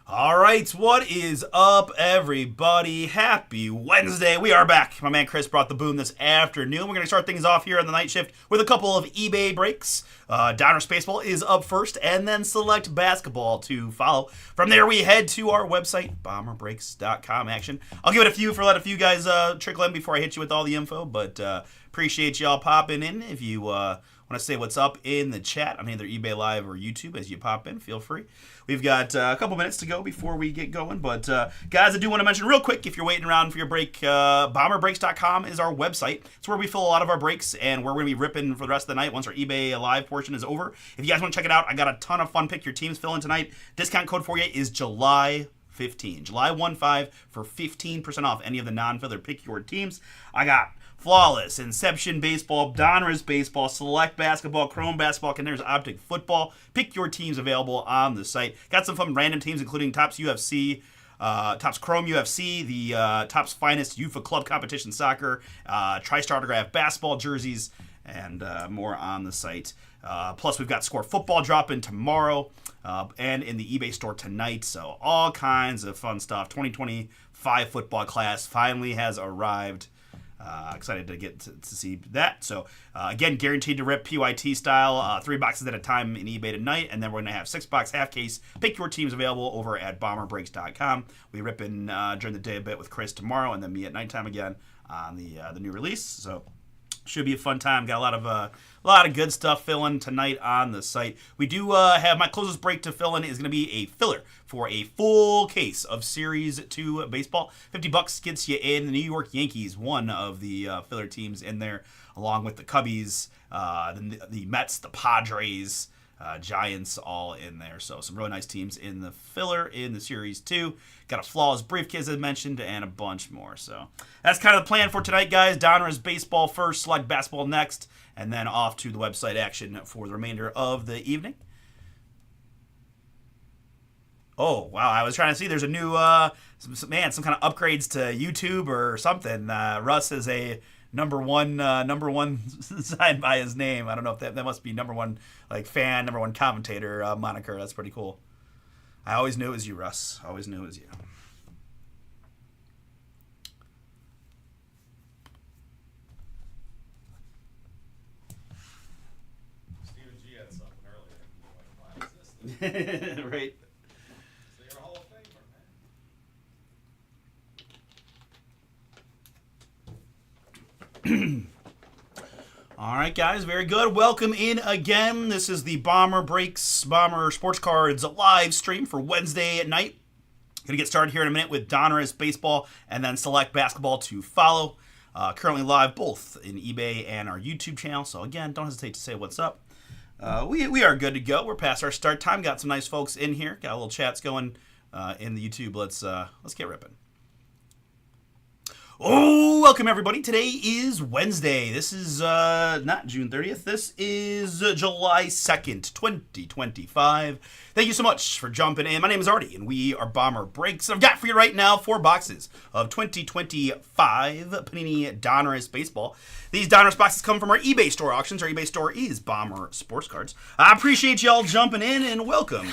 All right, what is up, everybody? Happy Wednesday. We are back. My man Chris brought the boom this afternoon. We're going to start things off here on the night shift with a couple of eBay breaks. Donruss Baseball is up first, and then Select Basketball to follow. From there, we head to our website, bomberbreaks.com action. I'll give it a few for let a few guys trickle in before I hit you with all the info, but appreciate y'all popping in. If you want to say what's up in the chat on either eBay Live or YouTube as you pop in, feel free. We've got a couple minutes to go before we get going, but guys, I do want to mention real quick, if you're waiting around for your break, bomberbreaks.com is our website. It's where we fill a lot of our breaks, and we're going to be ripping for the rest of the night once our eBay Live portion is over. If you guys want to check it out, I got a ton of fun pick your teams fill in tonight. Discount code for you is July 15. July 15 for 15% off any of the non-filler pick your teams. I got Flawless, Inception Baseball, Donruss Baseball, Select Basketball, Chrome Basketball, Contenders Optic Football. Pick your teams available on the site. Got some fun random teams, including Topps UFC, Topps Chrome UFC, the Topps Finest UFA Club Competition Soccer, TriStar Autograph Basketball jerseys, and more on the site. Plus, we've got Score Football dropping tomorrow and in the eBay store tonight. So all kinds of fun stuff. 2025 football class finally has arrived. Excited to get to see that. So, again, guaranteed to rip PYT style, 3 boxes at a time in eBay tonight. And then we're going to have 6-box half case. Pick your teams available over at bomberbreaks.com. We rip in during the day a bit with Chris tomorrow, and then me at nighttime again on the new release. So, should be a fun time. Got a lot of good stuff filling tonight on the site. We do have my closest break to fill in is going to be a filler for a full case of Series 2 baseball. $50 gets you in. The New York Yankees, one of the filler teams in there, along with the Cubbies, the Mets, the Padres, Giants, all in there. So some really nice teams in the filler in the Series 2. Got a Flawless briefcase I mentioned and a bunch more. So that's kind of the plan for tonight, guys. Donruss Baseball first, Select Basketball next, and then off to the website action for the remainder of the evening. Oh, wow. I was trying to see. There's a new, some kind of upgrades to YouTube or something. Russ is a number one signed by his name. I don't know if that must be number one fan, number one commentator moniker. That's pretty cool. I always knew it was you, Russ. Always knew it was you. Stephen G had something earlier. Like, why is this? Right. So you're a Hall of Famer, man. All right, guys, very good. Welcome in again. This is the Bomber Breaks, Bomber Sports Cards live stream for Wednesday at night. Going to get started here in a minute with Donruss Baseball and then Select Basketball to follow. Currently live both in eBay and our YouTube channel. So, again, don't hesitate to say what's up. We are good to go. We're past our start time. Got some nice folks in here. Got a little chats going in the YouTube. Let's get ripping. Oh, welcome everybody. Today is Wednesday. This is not June 30th. This is July 2nd, 2025. Thank you so much for jumping in. My name is Artie, and we are Bomber Breaks. I've got for you right now 4 boxes of 2025 Panini Donruss Baseball. These Donruss boxes come from our eBay store auctions. Our eBay store is Bomber Sports Cards. I appreciate y'all jumping in, and welcome.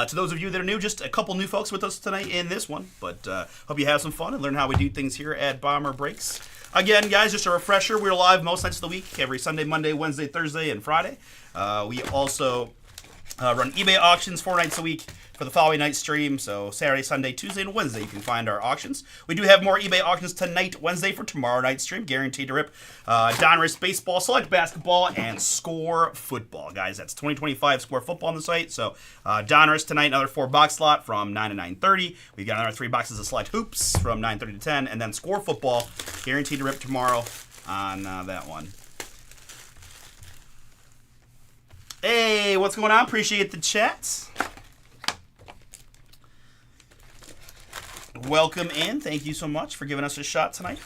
To those of you that are new, just a couple new folks with us tonight in this one, but hope you have some fun and learn how we do things here at Bomber Breaks. Again, guys, just a refresher, we're live most nights of the week, every Sunday, Monday, Wednesday, Thursday, and Friday. We also run eBay auctions 4 nights a week for the following night stream, so Saturday, Sunday, Tuesday, and Wednesday you can find our auctions. We do have more eBay auctions tonight, Wednesday, for tomorrow night's stream, guaranteed to rip Donruss Baseball, Select Basketball, and Score Football. Guys, that's 2025 Score Football on the site, so Donruss tonight, another 4-box slot from 9 to 9:30. We've got another 3 boxes of Select Hoops from 9:30 to 10, and then Score Football, guaranteed to rip tomorrow on that one. Hey, what's going on? Appreciate the chats. Welcome in. Thank you so much for giving us a shot tonight.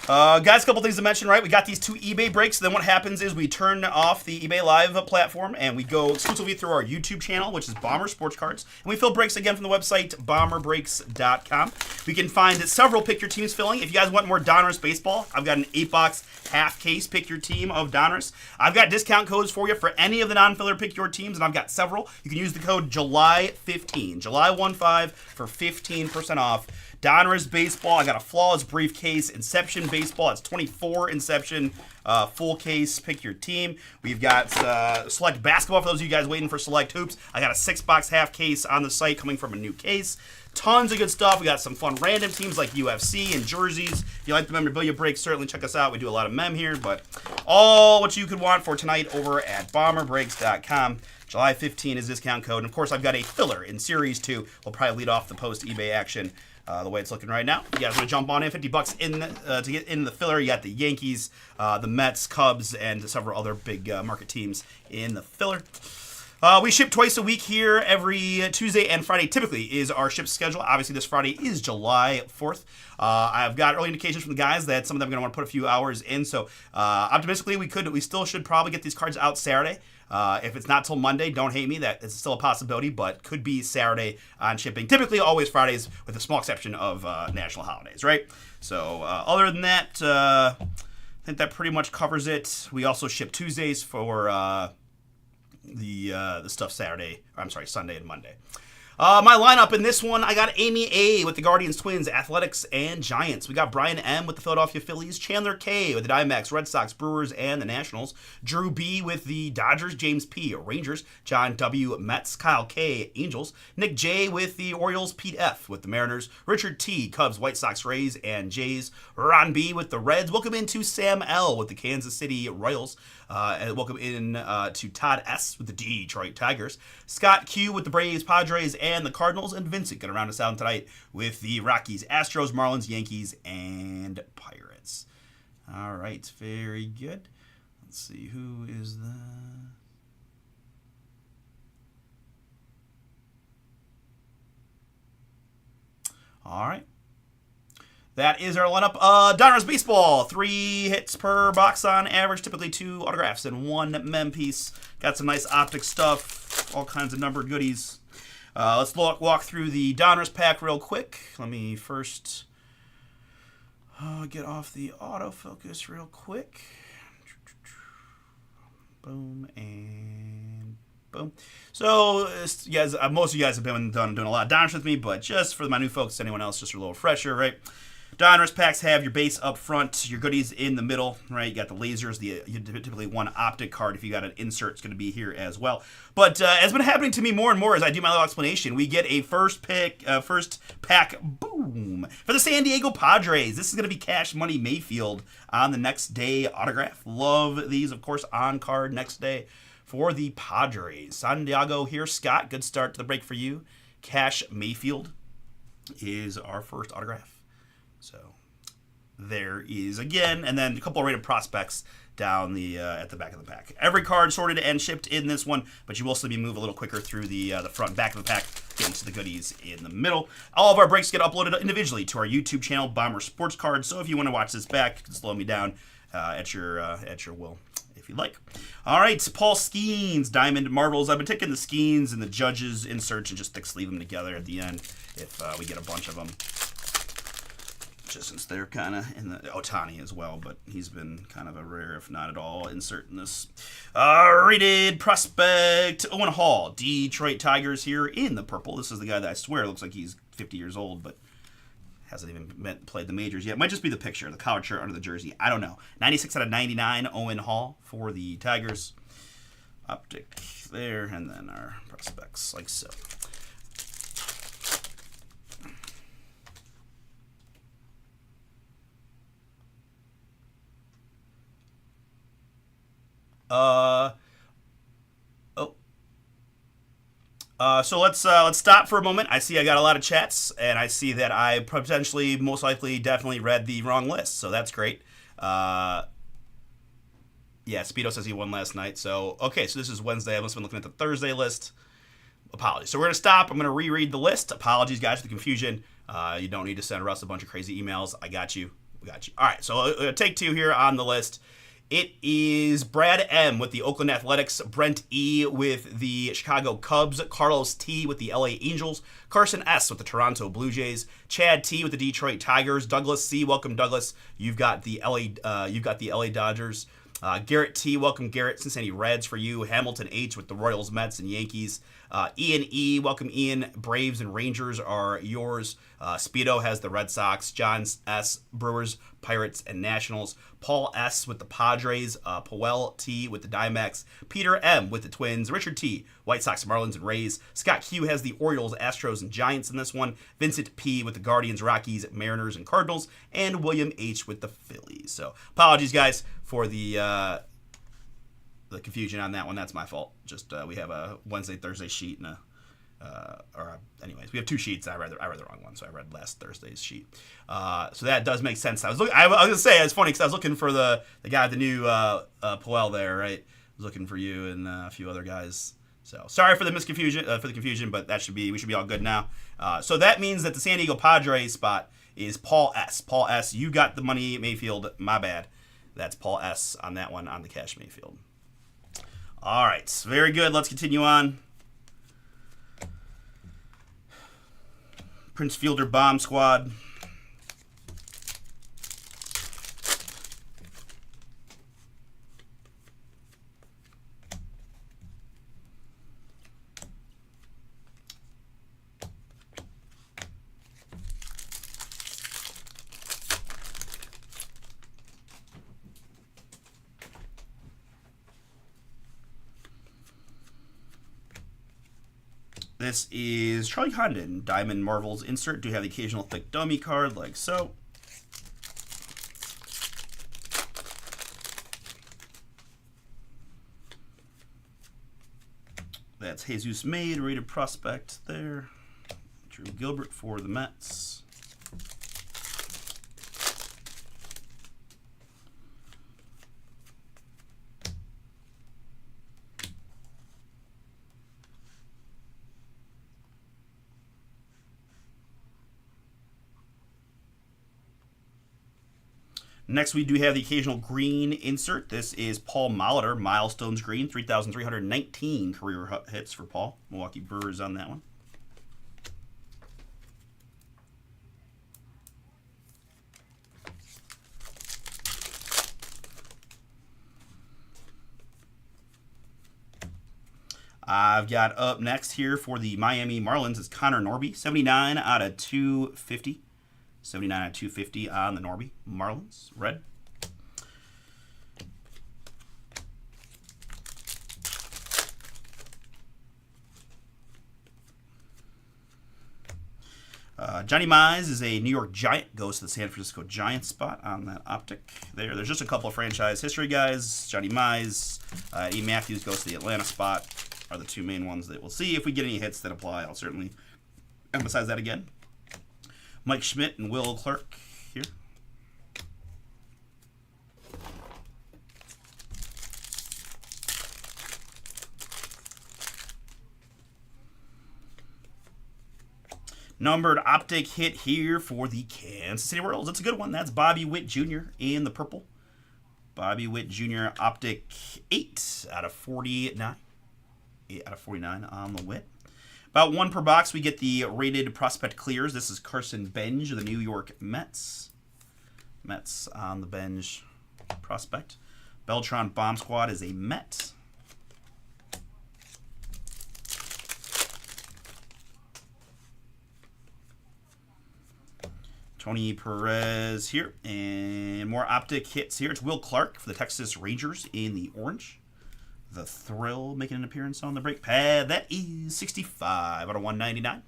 Guys, a couple things to mention, right? We got these 2 eBay breaks. Then what happens is we turn off the eBay Live platform and we go exclusively through our YouTube channel, which is Bomber Sports Cards. And we fill breaks again from the website, bomberbreaks.com. We can find several Pick Your Teams filling. If you guys want more Donruss baseball, I've got an 8-box half case Pick Your Team of Donruss. I've got discount codes for you for any of the non-filler Pick Your Teams, and I've got several. You can use the code July15, July15 for 15% off. Donruss baseball, I got a flawless briefcase. Inception baseball, it's 24 Inception full case. Pick your team. We've got select basketball for those of you guys waiting for select hoops. I got a 6-box half case on the site coming from a new case. Tons of good stuff. We got some fun random teams like UFC and jerseys. If you like the memorabilia breaks, certainly check us out. We do a lot of mem here, but all what you could want for tonight over at bomberbreaks.com. July 15 is discount code. And of course, I've got a filler in Series 2. We'll probably lead off the post eBay action. The way it's looking right now. You guys want to jump on in, $50 in to get in the filler. You got the Yankees, the Mets, Cubs, and several other big market teams in the filler. We ship twice a week here, every Tuesday and Friday. Typically is our ship schedule. Obviously, this Friday is July 4th. I've got early indications from the guys that some of them are going to want to put a few hours in. So optimistically, we still should probably get these cards out Saturday. If it's not till Monday, don't hate me. That is still a possibility, but could be Saturday on shipping. Typically, always Fridays, with a small exception of national holidays, right? So other than that, I think that pretty much covers it. We also ship Tuesdays for the stuff Sunday and Monday. My lineup in this one, I got Amy A. with the Guardians, Twins, Athletics, and Giants. We got Brian M. with the Philadelphia Phillies, Chandler K. with the Diamondbacks, Red Sox, Brewers, and the Nationals, Drew B. with the Dodgers, James P. Rangers, John W. Mets, Kyle K. Angels, Nick J. with the Orioles, Pete F. with the Mariners, Richard T. Cubs, White Sox, Rays, and Jays, Ron B. with the Reds. Welcome into Sam L. with the Kansas City Royals. And welcome in to Todd S. with the Detroit Tigers, Scott Q. with the Braves, Padres, and the Cardinals, and Vincent going to round us out tonight with the Rockies, Astros, Marlins, Yankees, and Pirates. All right, very good. Let's see, who is the... All right. That is our lineup. Donruss Baseball, 3 hits per box on average, typically 2 autographs and 1 mem piece. Got some nice optic stuff, all kinds of numbered goodies. Let's walk through the Donruss pack real quick. Let me first get off the autofocus real quick. Boom and boom. So, you guys, most of you guys have been doing a lot of Donruss with me, but just for my new folks, anyone else, just a little refresher, right? Donruss packs have your base up front, your goodies in the middle, right? You got the lasers, you typically one optic card. If you got an insert, it's going to be here as well. But as been happening to me more and more as I do my little explanation, we get a first pack, boom, for the San Diego Padres. This is going to be Cash Money Mayfield on the next day autograph. Love these, of course, on card next day for the Padres. San Diego here, Scott. Good start to the break for you. Cash Mayfield is our first autograph. So there is again, and then a couple of rated prospects down the at the back of the pack. Every card sorted and shipped in this one, but you will still be moved a little quicker through the front and back of the pack, getting to the goodies in the middle. All of our breaks get uploaded individually to our YouTube channel, Bomber Sports Cards. So if you want to watch this back, you can slow me down at your will, if you like. All right, Paul Skeens, Diamond Marvels. I've been taking the Skeens and the Judges inserts and just thick sleeve them together at the end if we get a bunch of them. Just since they're kind of in the Otani as well, but he's been kind of a rare, if not at all, insert in this. Rated prospect Owen Hall, Detroit Tigers here in the purple. This is the guy that I swear looks like he's 50 years old, but hasn't even played the majors yet. Might just be the picture, the collared shirt under the jersey. I don't know. 96 out of 99, Owen Hall for the Tigers. Optic there, and then our prospects like so. So let's stop for a moment. I see I got a lot of chats, and I see that I potentially, most likely, definitely read the wrong list. So that's great. Yeah, Speedo says he won last night. So okay, so this is Wednesday. I must have been looking at the Thursday list. Apologies. So we're gonna stop. I'm gonna reread the list. Apologies, guys, for the confusion. You don't need to send Russ a bunch of crazy emails. I got you. we got you. All right, so take two here on the list. It is Brad M. with the Oakland Athletics, Brent E. with the Chicago Cubs, Carlos T. with the LA Angels, Carson S. with the Toronto Blue Jays, Chad T. with the Detroit Tigers, Douglas C. Welcome, Douglas. You've got the LA Dodgers. Garrett T. Welcome, Garrett. Cincinnati Reds for you. Hamilton H. with the Royals, Mets, and Yankees. Ian E. Welcome, Ian. Braves and Rangers are yours. Speedo has the Red Sox. John S. Brewers, Pirates, and Nationals. Paul S. with the Padres. Powell T. with the Diamondbacks. Peter M. with the Twins. Richard T. White Sox, Marlins, and Rays. Scott Q. has the Orioles, Astros, and Giants in this one. Vincent P. with the Guardians, Rockies, Mariners, and Cardinals. And William H. with the Phillies. So apologies, guys, for the confusion on that one. That's my fault. Just we have a Wednesday, Thursday sheet and anyways, we have two sheets. I read the wrong one, so I read last Thursday's sheet. So that does make sense. I was gonna say it's funny because I was looking for the guy, the new Powell there, right? I was looking for you and a few other guys. So sorry for the confusion, but we should be all good now. So that means that the San Diego Padres spot is Paul S. Paul S. You got the money Mayfield. My bad. That's Paul S. on that one on the Cash Mayfield. All right, very good. Let's continue on. Prince Fielder Bomb Squad. This is Charlie Condon, Diamond Marvels insert. Do have the occasional thick dummy card like so. That's Jesus Made, rated prospect there. Drew Gilbert for the Mets. Next, we do have the occasional green insert. This is Paul Molitor, Milestones Green, 3,319 career hits for Paul. Milwaukee Brewers on that one. I've got up next here for the Miami Marlins is Connor Norby, 79 out of 250. 79 out of 250 on the Norby Marlins, red. Johnny Mize is a New York Giant, goes to the San Francisco Giants spot on that optic there. There's just a couple of franchise history guys. Johnny Mize, E. Matthews goes to the Atlanta spot are the two main ones that we'll see. If we get any hits that apply, I'll certainly emphasize that again. Mike Schmidt and Will Clark here. Numbered optic hit here for the Kansas City Royals. It's a good one. That's Bobby Witt Jr. in the purple. Bobby Witt Jr. optic 8 out of 49. 8 out of 49 on the Witt. About one per box, we get the rated prospect clears. This is Carson Benj of the New York Mets. Mets on the Benj prospect. Beltron Bomb Squad is a Met. Tony Perez here. And more optic hits here. It's Will Clark for the Texas Rangers in the orange. The Thrill making an appearance on the break pad. That is 65 out of 199.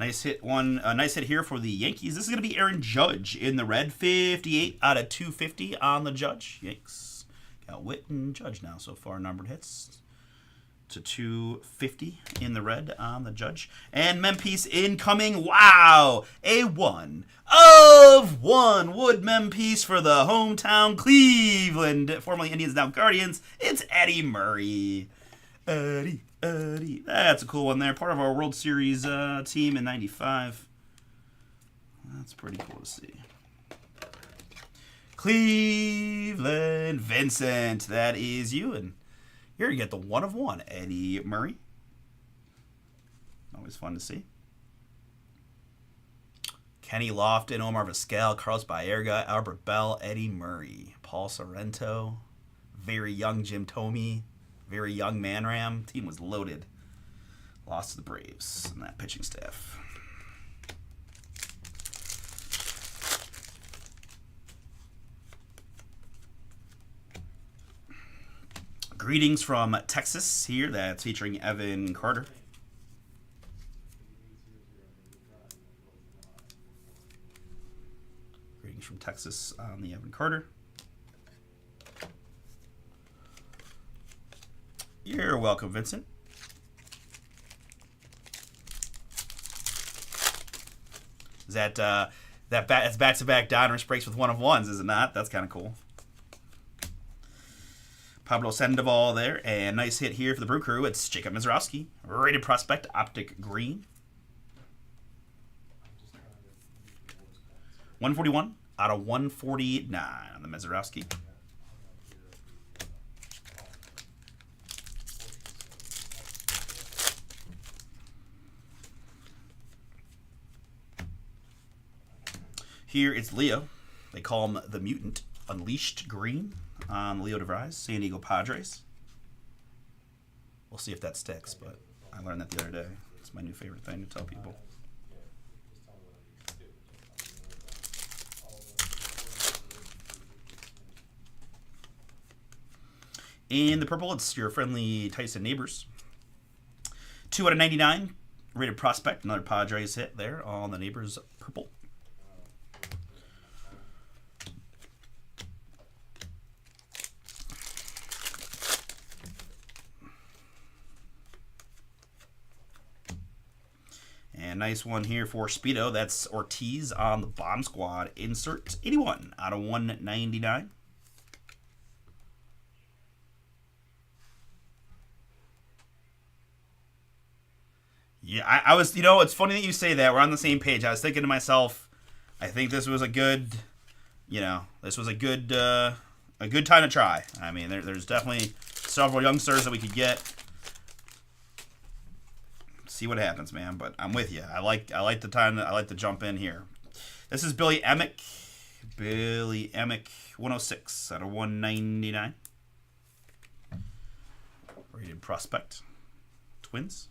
Nice hit nice hit here for the Yankees. This is going to be Aaron Judge in the red. 58 out of 250 on the Judge. Yanks. Got Witt and Judge now so far, numbered hits. To 250 in the red on the Judge. And Mempiece incoming. Wow! A 1 of 1 Wood Mempiece for the hometown Cleveland, formerly Indians, now Guardians. It's Eddie Murray. Eddie. That's a cool one there. Part of our World Series team in 95. That's pretty cool to see. Cleveland Vincent. That is you. And here you get the 1 of 1. Eddie Murray. Always fun to see. Kenny Lofton, Omar Vizquel, Carlos Baerga, Albert Bell, Eddie Murray, Paul Sorrento, very young Jim Thome, very young Manram. Team was loaded. Lost to the Braves and that pitching staff. Greetings from Texas here. That's featuring Evan Carter. Greetings from Texas on the Evan Carter. You're welcome, Vincent. Is that's back-to-back Donruss breaks with 1 of 1s, is it not? That's kind of cool. Pablo Sandoval there, and nice hit here for the Brew Crew. It's Jacob Mizrowski, rated prospect, optic green. 141 out of 149 on the Mizrowski. Here it's Leo. They call him the Mutant. Unleashed green on Leo DeVries, San Diego Padres. We'll see if that sticks, but I learned that the other day. It's my new favorite thing to tell people. In the purple, it's your friendly Tyson Neighbors. 2 out of 99. Rated prospect. Another Padres hit there on the Neighbors purple. And nice one here for Speedo. That's Ortiz on the Bomb Squad insert. 81 out of 199. Yeah, I was, it's funny that you say that. We're on the same page. I was thinking to myself, I think this was a good, this was a good time to try. I mean, there's definitely several youngsters that we could get. See what happens, man. But I'm with you. I like the time. I like to jump in here. This is Billy Emick. 106 out of 199. Rated prospect. Twins.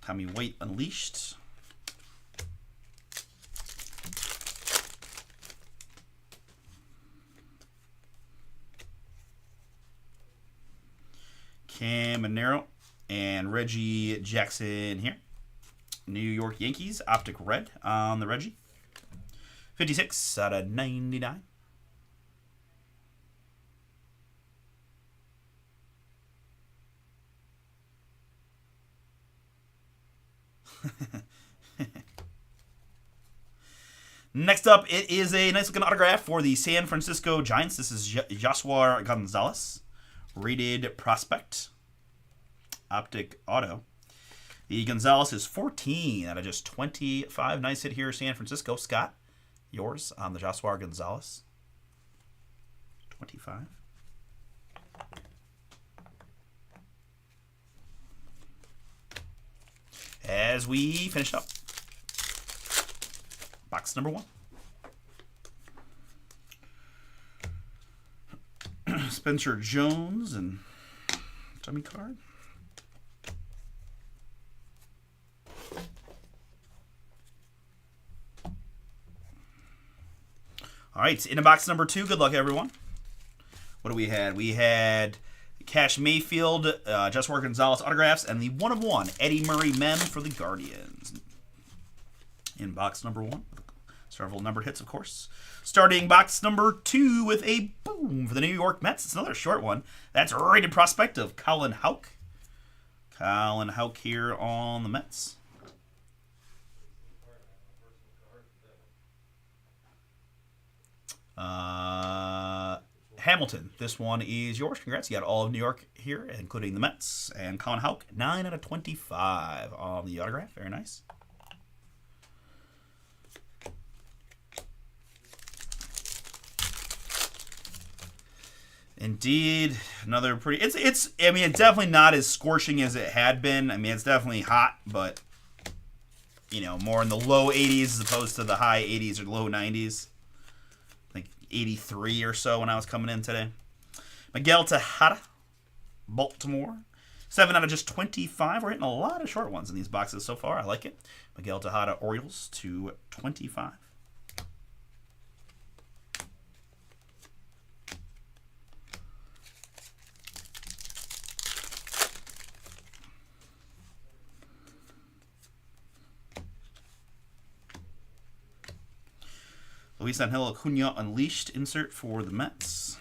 Tommy White Unleashed. Cam Monero and Reggie Jackson here. New York Yankees, optic red on the Reggie. 56 out of 99. Next up, it is a nice looking autograph for the San Francisco Giants. This is Joshua Gonzalez, rated prospect, optic auto. The Gonzalez is 14 out of just 25. Nice hit here, San Francisco. Scott, yours on the Joshua Gonzalez. 25. As we finish up, box number 1. Spencer Jones and dummy card. All right, into box number 2. Good luck, everyone. What do we had? We had Cash Mayfield, Justwar Gonzalez autographs, and the 1/1 Eddie Murray Mem for the Guardians. In box number 1, several numbered hits, of course. Starting box number 2 with a boom for the New York Mets. It's another short one. That's rated prospect of Colin Houck. Colin Houck here on the Mets. Hamilton, this one is yours. Congrats. You got all of New York here, including the Mets. And Colin Houck, 9 out of 25 on the autograph. Very nice. Indeed, another pretty. It's. I mean, it's definitely not as scorching as it had been. I mean, it's definitely hot, but you know, more in the low 80s as opposed to the high 80s or low 90s. Like 83 or so when I was coming in today. Miguel Tejada, Baltimore, 7 out of just 25. We're hitting a lot of short ones in these boxes so far. I like it. Miguel Tejada, Orioles to 25. Luis Angel Acuna Unleashed insert for the Mets.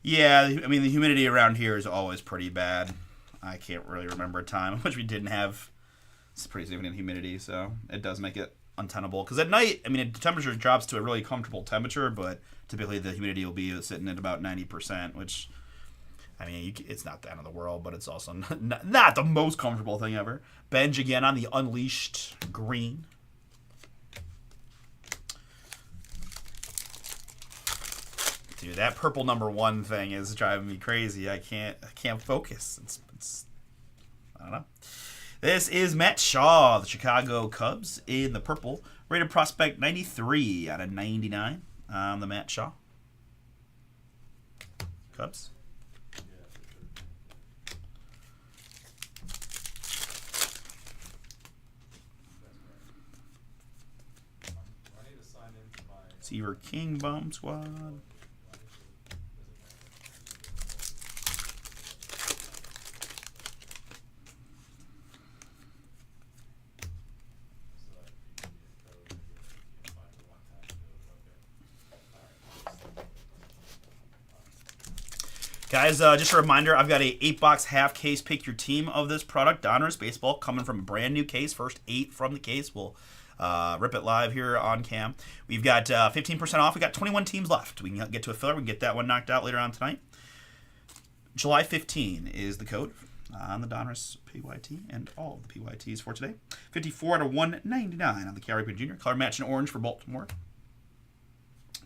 Yeah, I mean, the humidity around here is always pretty bad. I can't really remember a time in which we didn't have pretty significant humidity, so it does make it untenable. Because at night, I mean, the temperature drops to a really comfortable temperature, but typically the humidity will be sitting at about 90%, which, I mean, it's not the end of the world, but it's also not the most comfortable thing ever. Benj again on the Unleashed green. Dude, that purple #1 thing is driving me crazy. I can't focus. It's I don't know. This is Matt Shaw, the Chicago Cubs in the purple. Rated prospect 93 out of 99. The Matt Shaw. Cubs. Seaver King Bomb Squad. Guys, just a reminder, I've got a 8-box half case pick your team of this product, Donruss Baseball, coming from a brand new case. First 8 from the case. We'll rip it live here on cam. We've got 15% off. We've got 21 teams left. We can get to a filler. We can get that one knocked out later on tonight. July 15 is the code on the Donruss PYT and all of the PYTs for today. 54 out of 199 on the Cal Ripken Jr. Color match in orange for Baltimore.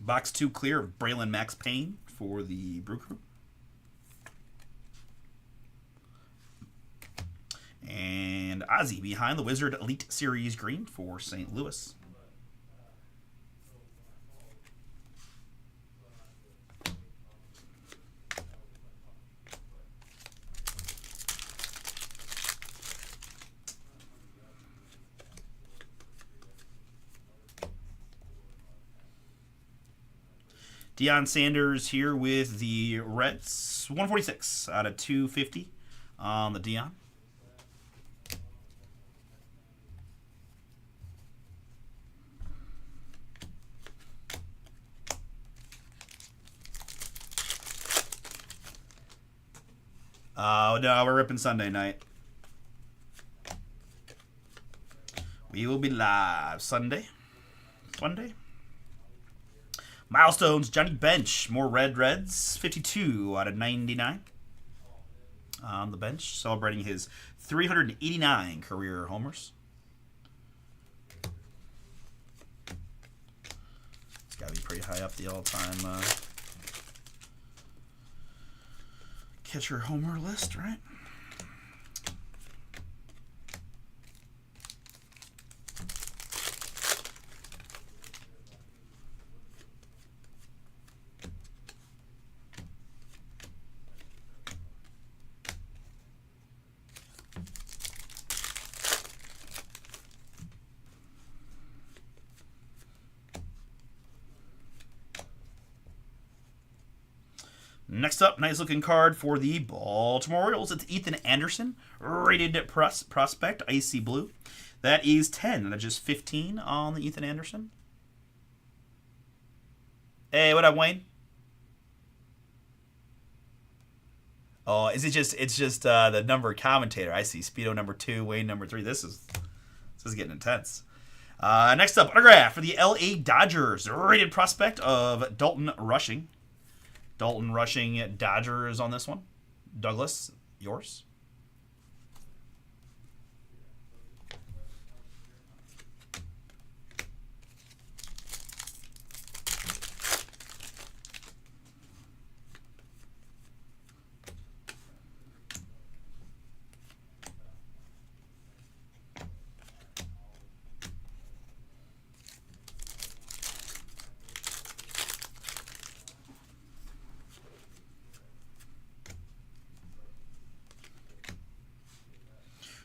Box 2 clear of Braylon Max Payne for the Brew Crew. And Ozzy behind the Wizard Elite Series green for St. Louis. Deion Sanders here with the Reds. 146 out of 250 on the Deion. Oh, no, we're ripping Sunday night. We will be live Sunday. Milestones, Johnny Bench. More Reds. 52 out of 99. on the bench, celebrating his 389 career homers. It's got to be pretty high up the all-time catcher homer list, right? Next up, nice looking card for the Baltimore Orioles. It's Ethan Anderson, rated prospect, icy blue. That is 10. That's just 15 on the Ethan Anderson. Hey, what up, Wayne? Oh, is it just? It's just the number commentator. I see. Speedo number 2, Wayne number 3. This is getting intense. Next up, autograph for the LA Dodgers, rated prospect of Dalton Rushing. Dalton Rushing Dodgers on this one. Douglas, yours.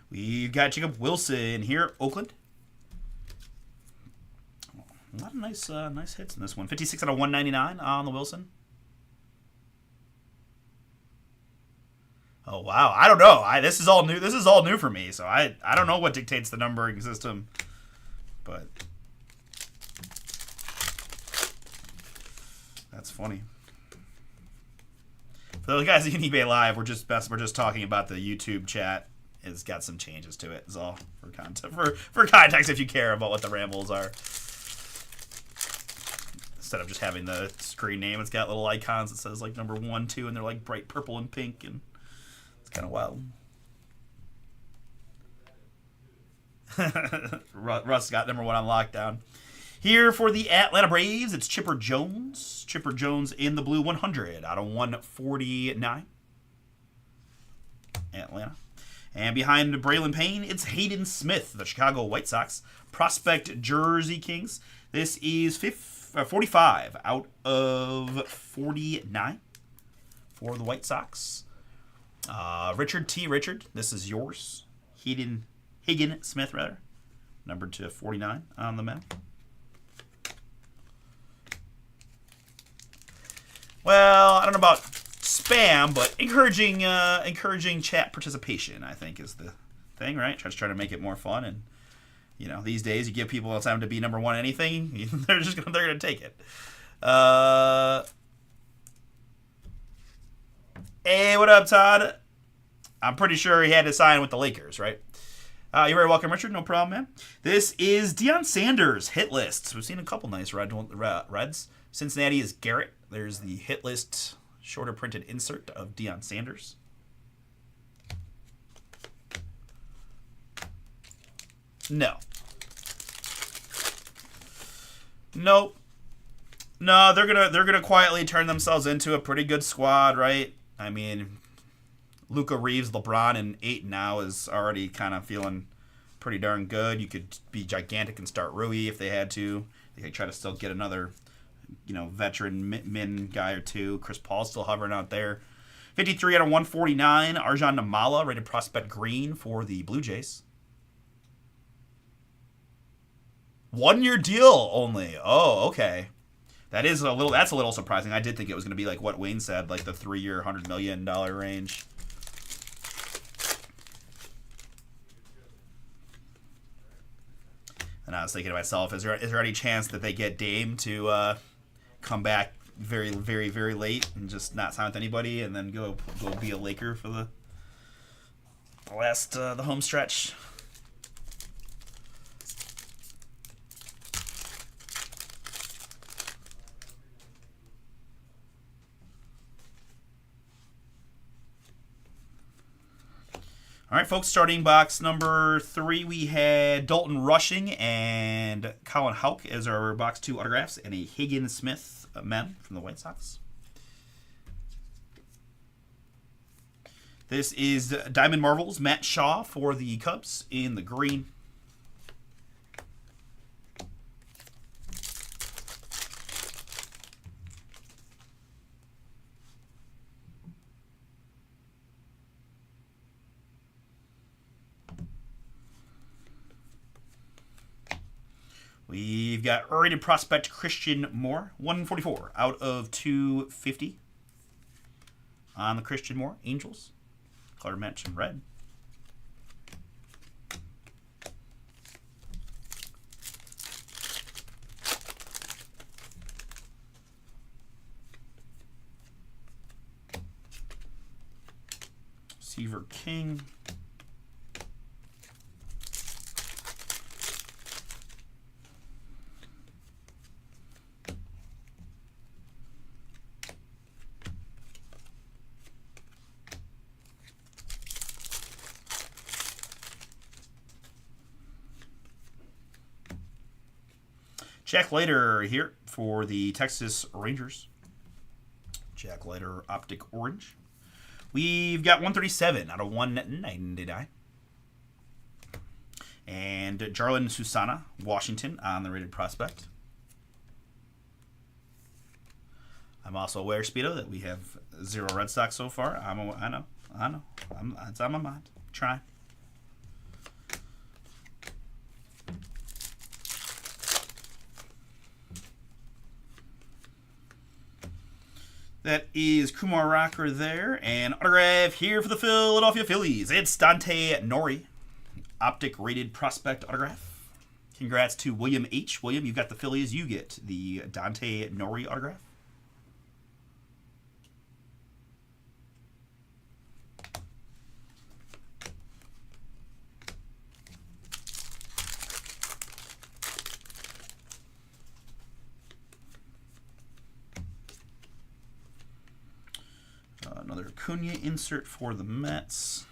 We've got Jacob Wilson here, Oakland. A lot of nice hits in this one. 56 out of 199 on the Wilson. Oh wow, I don't know. This is all new. This is all new for me. So I don't know what dictates the numbering system, but that's funny. For those guys in eBay Live, we're just talking about the YouTube chat. It's got some changes to it. Is all for context. For context, if you care about what the rambles are, instead of just having the screen name, it's got little icons that says like number 1, 2, and they're like bright purple and pink, and it's kind of wild. Russ got number 1 on lockdown. Here for the Atlanta Braves, it's Chipper Jones. Chipper Jones in the blue, 100 out of 149. Atlanta. And behind Braylon Payne, it's Hayden Smith, the Chicago White Sox. Prospect Jersey Kings. This is 45 out of 49 for the White Sox. Richard T. Richard, this is yours. Higgin Smith, rather. Numbered to 49 on the map. Well, I don't know about spam, but encouraging chat participation, I think, is the thing, right? Just try to make it more fun, and you know, these days you give people all the time to be number 1 in anything, they're gonna take it. Hey, what up, Todd? I'm pretty sure he had to sign with the Lakers, right? You're very welcome, Richard. No problem, man. This is Deion Sanders hit lists. We've seen a couple nice Reds. Cincinnati is Garrett. There's the hit list shorter printed insert of Deion Sanders. No. Nope. No, they're gonna quietly turn themselves into a pretty good squad, right? I mean, Luka Reeves, LeBron, and 8 now is already kind of feeling pretty darn good. You could be gigantic and start Rui if they had to. They could try to still get another, veteran min guy or two. Chris Paul's still hovering out there. 53 out of 149. Arjan Namala, rated prospect green for the Blue Jays. 1-year deal only. Oh, okay. That's a little surprising. I did think it was going to be like what Wayne said, like the 3-year, $100 million range. And I was thinking to myself, is there any chance that they get Dame to come back very, very, very late and just not sign with anybody, and then go be a Laker for the home stretch? All right, folks, starting box number 3, we had Dalton Rushing and Colin Houck as our box 2 autographs, and a Higgins Smith mem from the White Sox. This is Diamond Marvels, Matt Shaw for the Cubs in the green. We've got rated prospect Christian Moore, 144 out of 250 on the Christian Moore Angels. Color match in red. Seaver King. Jack Leiter here for the Texas Rangers. Jack Leiter Optic Orange. We've got 137 out of 199. And Jarlin Susana, Washington, on the rated prospect. I'm also aware, Speedo, that we have 0 Red Sox so far. I know. It's on my mind. Try. That is Kumar Rocker there. And autograph here for the Philadelphia Phillies. It's Dante Nori. Optic rated prospect autograph. Congrats to William H. William, you've got the Phillies. You get the Dante Nori autograph. Another Acuna insert for the Mets.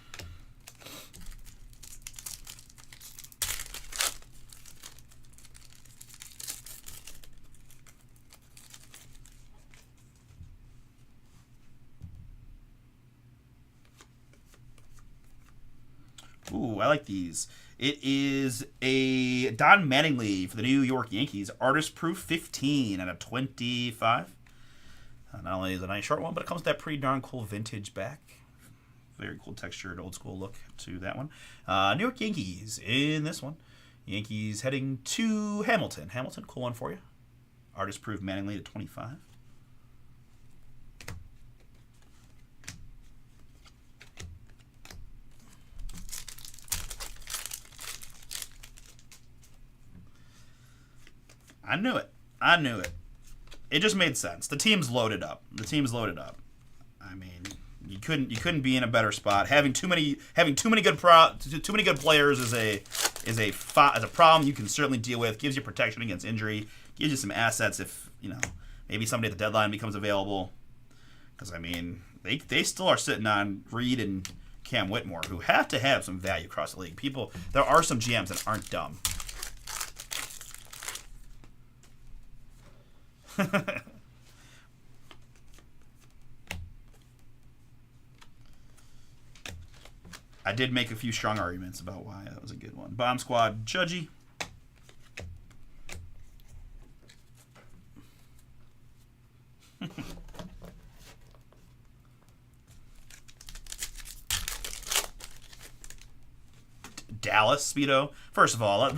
Ooh, I like these. It is a Don Mattingly for the New York Yankees. Artist Proof 15 out of 25. Not only is it a nice short one, but it comes with that pretty darn cool vintage back. Very cool textured, old school look to that one. New York Yankees in this one. Yankees heading to Hamilton. Hamilton, cool one for you. Artist Proof Mattingly to 25. I knew it. It just made sense. The team's loaded up. I mean, you couldn't be in a better spot. Having too many good players is a problem you can certainly deal with. Gives you protection against injury. Gives you some assets if maybe somebody at the deadline becomes available. Because I mean, they still are sitting on Reed and Cam Whitmore, who have to have some value across the league. There are some GMs that aren't dumb. I did make a few strong arguments about why that was a good one. Bomb Squad, Judgy. Dallas, Speedo. First of all,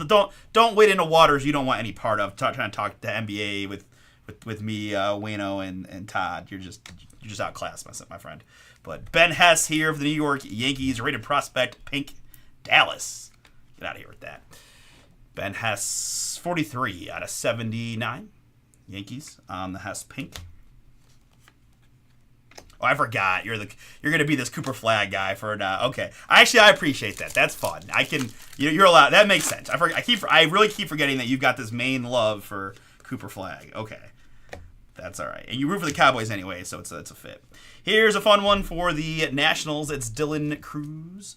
don't wade into waters you don't want any part of. Trying to talk to NBA with me, Wayno, and Todd. You're just outclassed, my friend. But Ben Hess here for the New York Yankees, rated prospect, pink, Dallas. Get out of here with that. Ben Hess, 43 out of 79. Yankees on the Hess pink. Oh, I forgot. You're gonna be this Cooper Flag guy for okay. I appreciate that. That's fun. You're allowed. That makes sense. I really keep forgetting that you've got this main love for Cooper Flag. Okay. That's all right. And you root for the Cowboys anyway, so it's a fit. Here's a fun one for the Nationals. It's Dylan Cruz.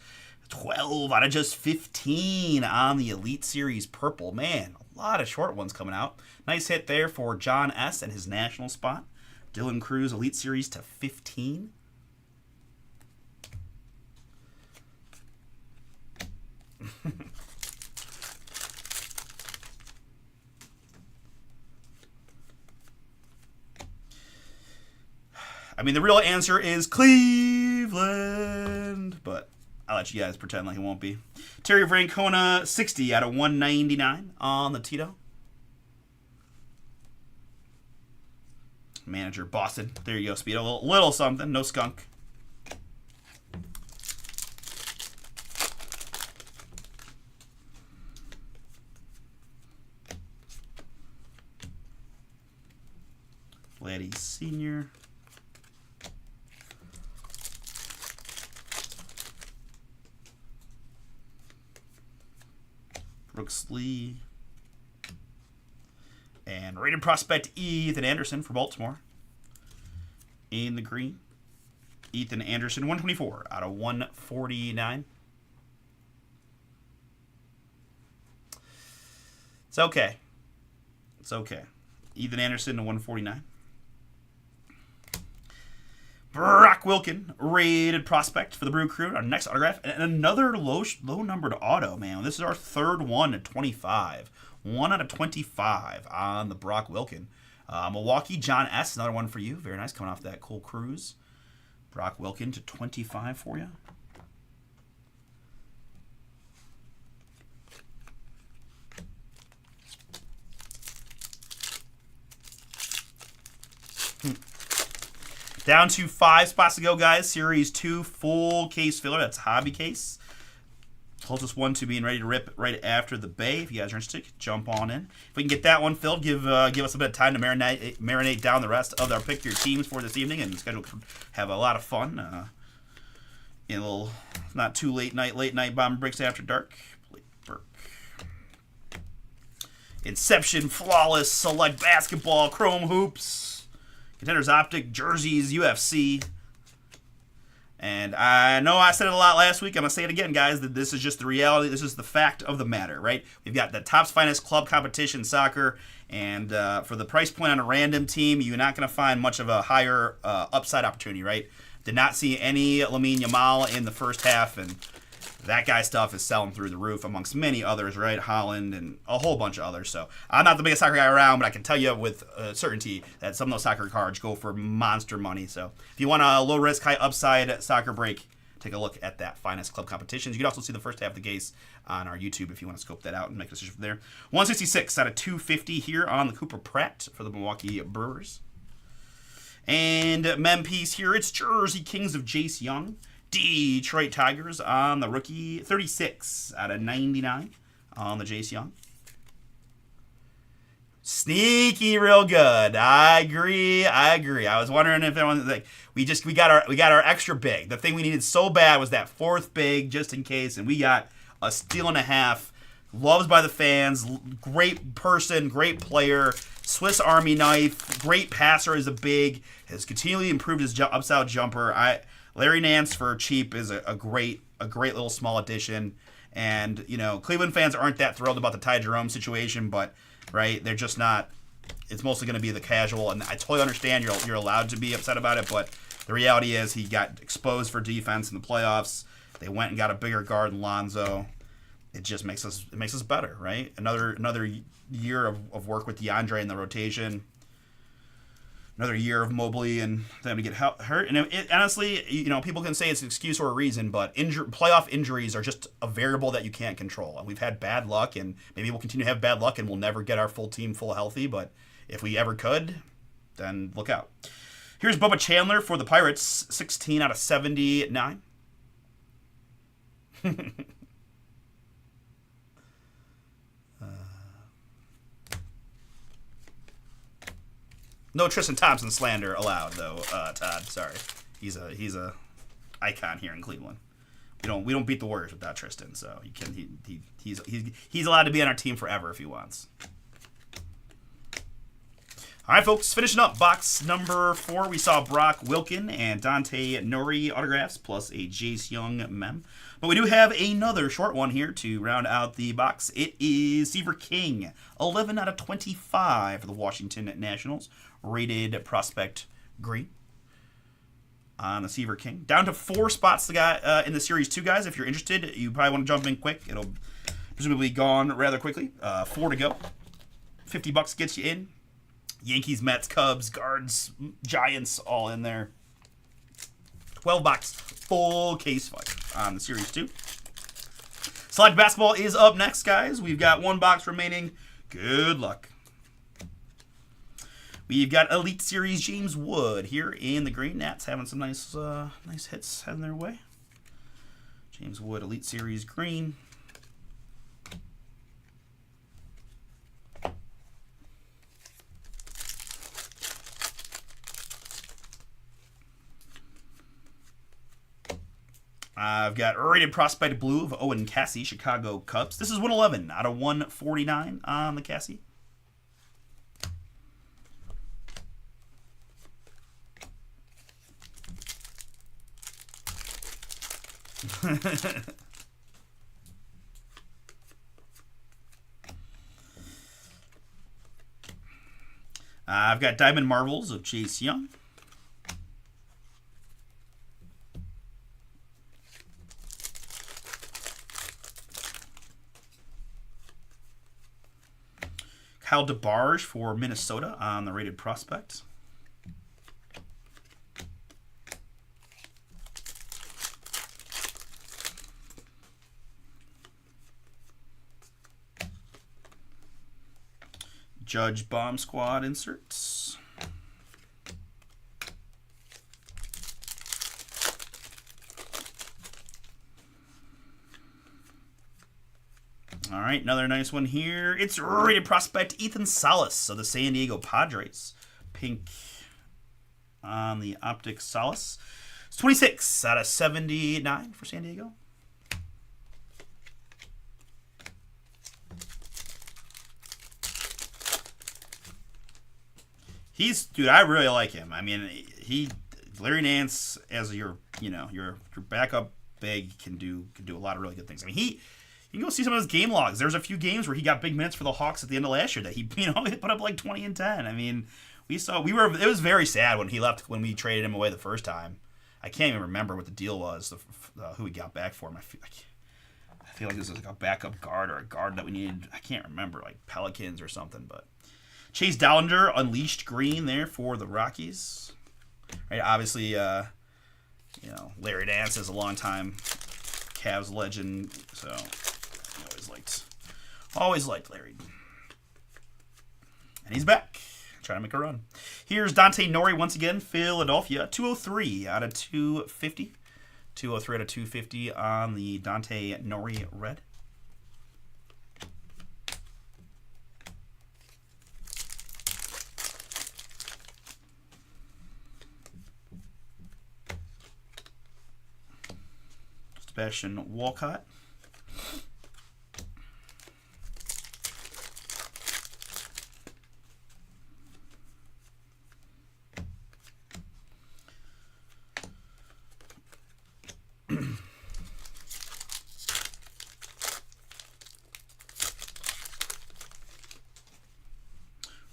12 out of just 15 on the Elite Series purple. Man, a lot of short ones coming out. Nice hit there for John S. and his national spot. Dylan Cruz Elite Series to 15. I mean, the real answer is Cleveland, but I'll let you guys pretend like it won't be. Terry Francona, 60 out of 199 on the Tito. Manager, Boston. There you go, Speed. A little something. No skunk. Vladdy Sr. Brooks Lee. And rated prospect Ethan Anderson for Baltimore. In the green. Ethan Anderson, 124 out of 149. It's okay. It's okay. Ethan Anderson to 149. Brock Wilken, rated prospect for the Brew Crew. Our next autograph. And another low-numbered auto, man. This is our third one at 25. 1 out of 25 on the Brock Wilken. Milwaukee, John S. Another one for you. Very nice. Coming off that cool cruise. Brock Wilken to 25 for you. Down to 5 spots to go, guys. Series 2 full case filler. That's hobby case. Closest one to being ready to rip right after the Bay. If you guys are interested, jump on in. If we can get that one filled, give us a bit of time to marinate down the rest of our pick your teams for this evening and schedule have a lot of fun. In a little not too late night bomb breaks after dark. Burke. Inception, Flawless, Select Basketball, Chrome Hoops, Contenders Optic, Jerseys, UFC. And I know I said it a lot last week. I'm going to say it again, guys, that this is just the reality. This is the fact of the matter, right? We've got the top's finest club competition soccer. And for the price point on a random team, you're not going to find much of a higher upside opportunity, right? Did not see any Lamine Yamal in the first half. And that guy's stuff is selling through the roof amongst many others, right? Holland and a whole bunch of others. So I'm not the biggest soccer guy around, but I can tell you with certainty that some of those soccer cards go for monster money. So if you want a low risk, high upside soccer break, take a look at that finest club competitions. You can also see the first half of the case on our YouTube if you want to scope that out and make a decision from there. 166 out of 250 here on the Cooper Pratt for the Milwaukee Brewers. And mem piece here, it's Jersey Kings of Jace Young. Detroit Tigers on the rookie, 36 out of 99 on the Jace Young. Sneaky real good. I agree. I was wondering if everyone like we got our extra big. The thing we needed so bad was that fourth big just in case, and we got a steal and a half. Loved by the fans, great person, great player, Swiss Army knife, great passer as a big, has continually improved his upside jumper. Larry Nance for cheap is a great little small addition. And, you know, Cleveland fans aren't that thrilled about the Ty Jerome situation, but, right, they're just not. It's mostly going to be the casual. And I totally understand you're allowed to be upset about it, but the reality is he got exposed for defense in the playoffs. They went and got a bigger guard than Lonzo. It just makes us better, right? Another year of work with DeAndre in the rotation. Another year of Mobley and them to get hurt. And honestly, you know, people can say it's an excuse or a reason, but playoff injuries are just a variable that you can't control. And we've had bad luck, and maybe we'll continue to have bad luck, and we'll never get our full team full healthy. But if we ever could, then look out. Here's Bubba Chandler for the Pirates, 16 out of 79. No Tristan Thompson slander allowed, though, Todd. Sorry, he's a icon here in Cleveland. We don't beat the Warriors without Tristan, so he's allowed to be on our team forever if he wants. All right, folks, finishing up box number 4. We saw Brock Wilken and Dante Nori autographs plus a Jace Young mem. But we do have another short one here to round out the box. It is Seaver King, 11 out of 25 for the Washington Nationals. Rated prospect green on the Seaver King. Down to 4 spots in the Series 2, guys. If you're interested, you probably want to jump in quick. It'll presumably be gone rather quickly. 4 to go. $50 gets you in. Yankees, Mets, Cubs, Guards, Giants, all in there. $12, full case fight on the Series 2. Select Basketball is up next, guys. We've got 1 box remaining. Good luck. We've got Elite Series James Wood here in the green. Nats having some nice hits heading their way. James Wood, Elite Series green. I've got Rated Prospect Blue of Owen Cassie, Chicago Cubs. This is 111 out of 149 on the Cassie. I've got Diamond Marvels of Chase Young. Kyle DeBarge for Minnesota on the Rated Prospect. Judge Bomb Squad inserts. All right, another nice one here. It's Rated Prospect Ethan Salas of the San Diego Padres. Pink on the Optic Salas. It's 26 out of 79 for San Diego. Dude, I really like him. I mean, Larry Nance as your backup big can do a lot of really good things. I mean, you can go see some of his game logs. There's a few games where he got big minutes for the Hawks at the end of last year that he put up like 20 and 10. I mean, it was very sad when he left, when we traded him away the first time. I can't even remember what the deal was, who we got back for him. I feel like this was like a backup guard or a guard that we needed. I can't remember, like Pelicans or something, but Chase Dollinger, Unleashed green there for the Rockies. Right, obviously, Larry Nance is a longtime Cavs legend, so I always liked Larry. And he's back, trying to make a run. Here's Dante Nori once again, Philadelphia, 203 out of 250. 203 out of 250 on the Dante Nori red. Sebastian Walcott.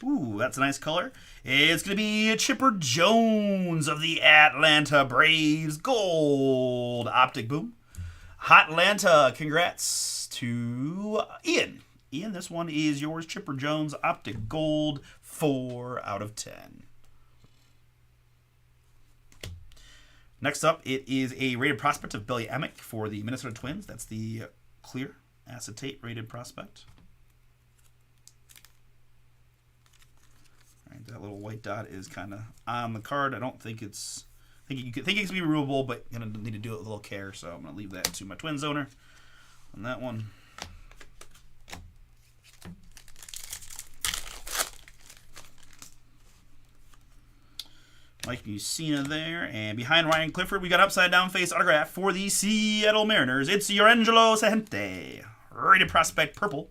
Ooh, that's a nice color. It's going to be Chipper Jones of the Atlanta Braves. Gold Optic Boom. Hot Atlanta, congrats to Ian. Ian, this one is yours. Chipper Jones, Optic Gold, 4 out of 10. Next up, it is a rated prospect of Billy Emick for the Minnesota Twins. That's the clear acetate rated prospect. All right, that little white dot is kind of on the card. I don't think it's... I think it can be removable, but going to need to do it with a little care, so I'm going to leave that to my Twins owner on that one. Mike Mussina there, and behind Ryan Clifford, we got upside down face autograph for the Seattle Mariners. It's Yorangelo Sahente, rated prospect purple.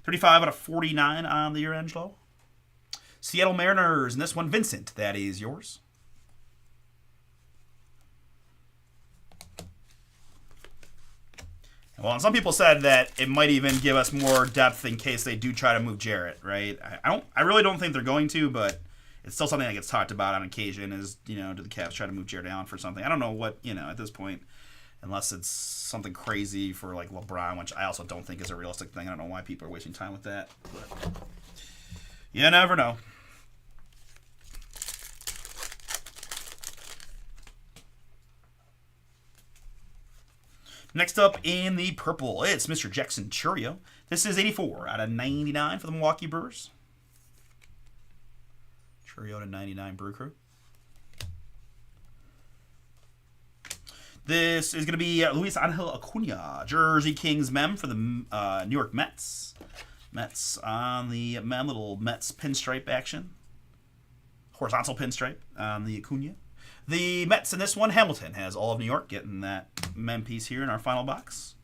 35 out of 49 on the year, Angelo. Seattle Mariners, and this one, Vincent, that is yours. Well, and some people said that it might even give us more depth in case they do try to move Jarrett, right? I really don't think they're going to, but it's still something that gets talked about on occasion is, do the Cavs try to move Jarrett Allen for something? I don't know what, at this point, unless it's something crazy for like LeBron, which I also don't think is a realistic thing. I don't know why people are wasting time with that, but you never know. Next up in the purple, it's Mr. Jackson Churio. This is 84 out of 99 for the Milwaukee Brewers. Churio to 99 Brew Crew. This is going to be Luis Angel Acuna, Jersey Kings mem for the New York Mets. Mets on the mem, little Mets pinstripe action. Horizontal pinstripe on the Acuna. The Mets in this one, Hamilton has all of New York, getting that mem piece here in our final box.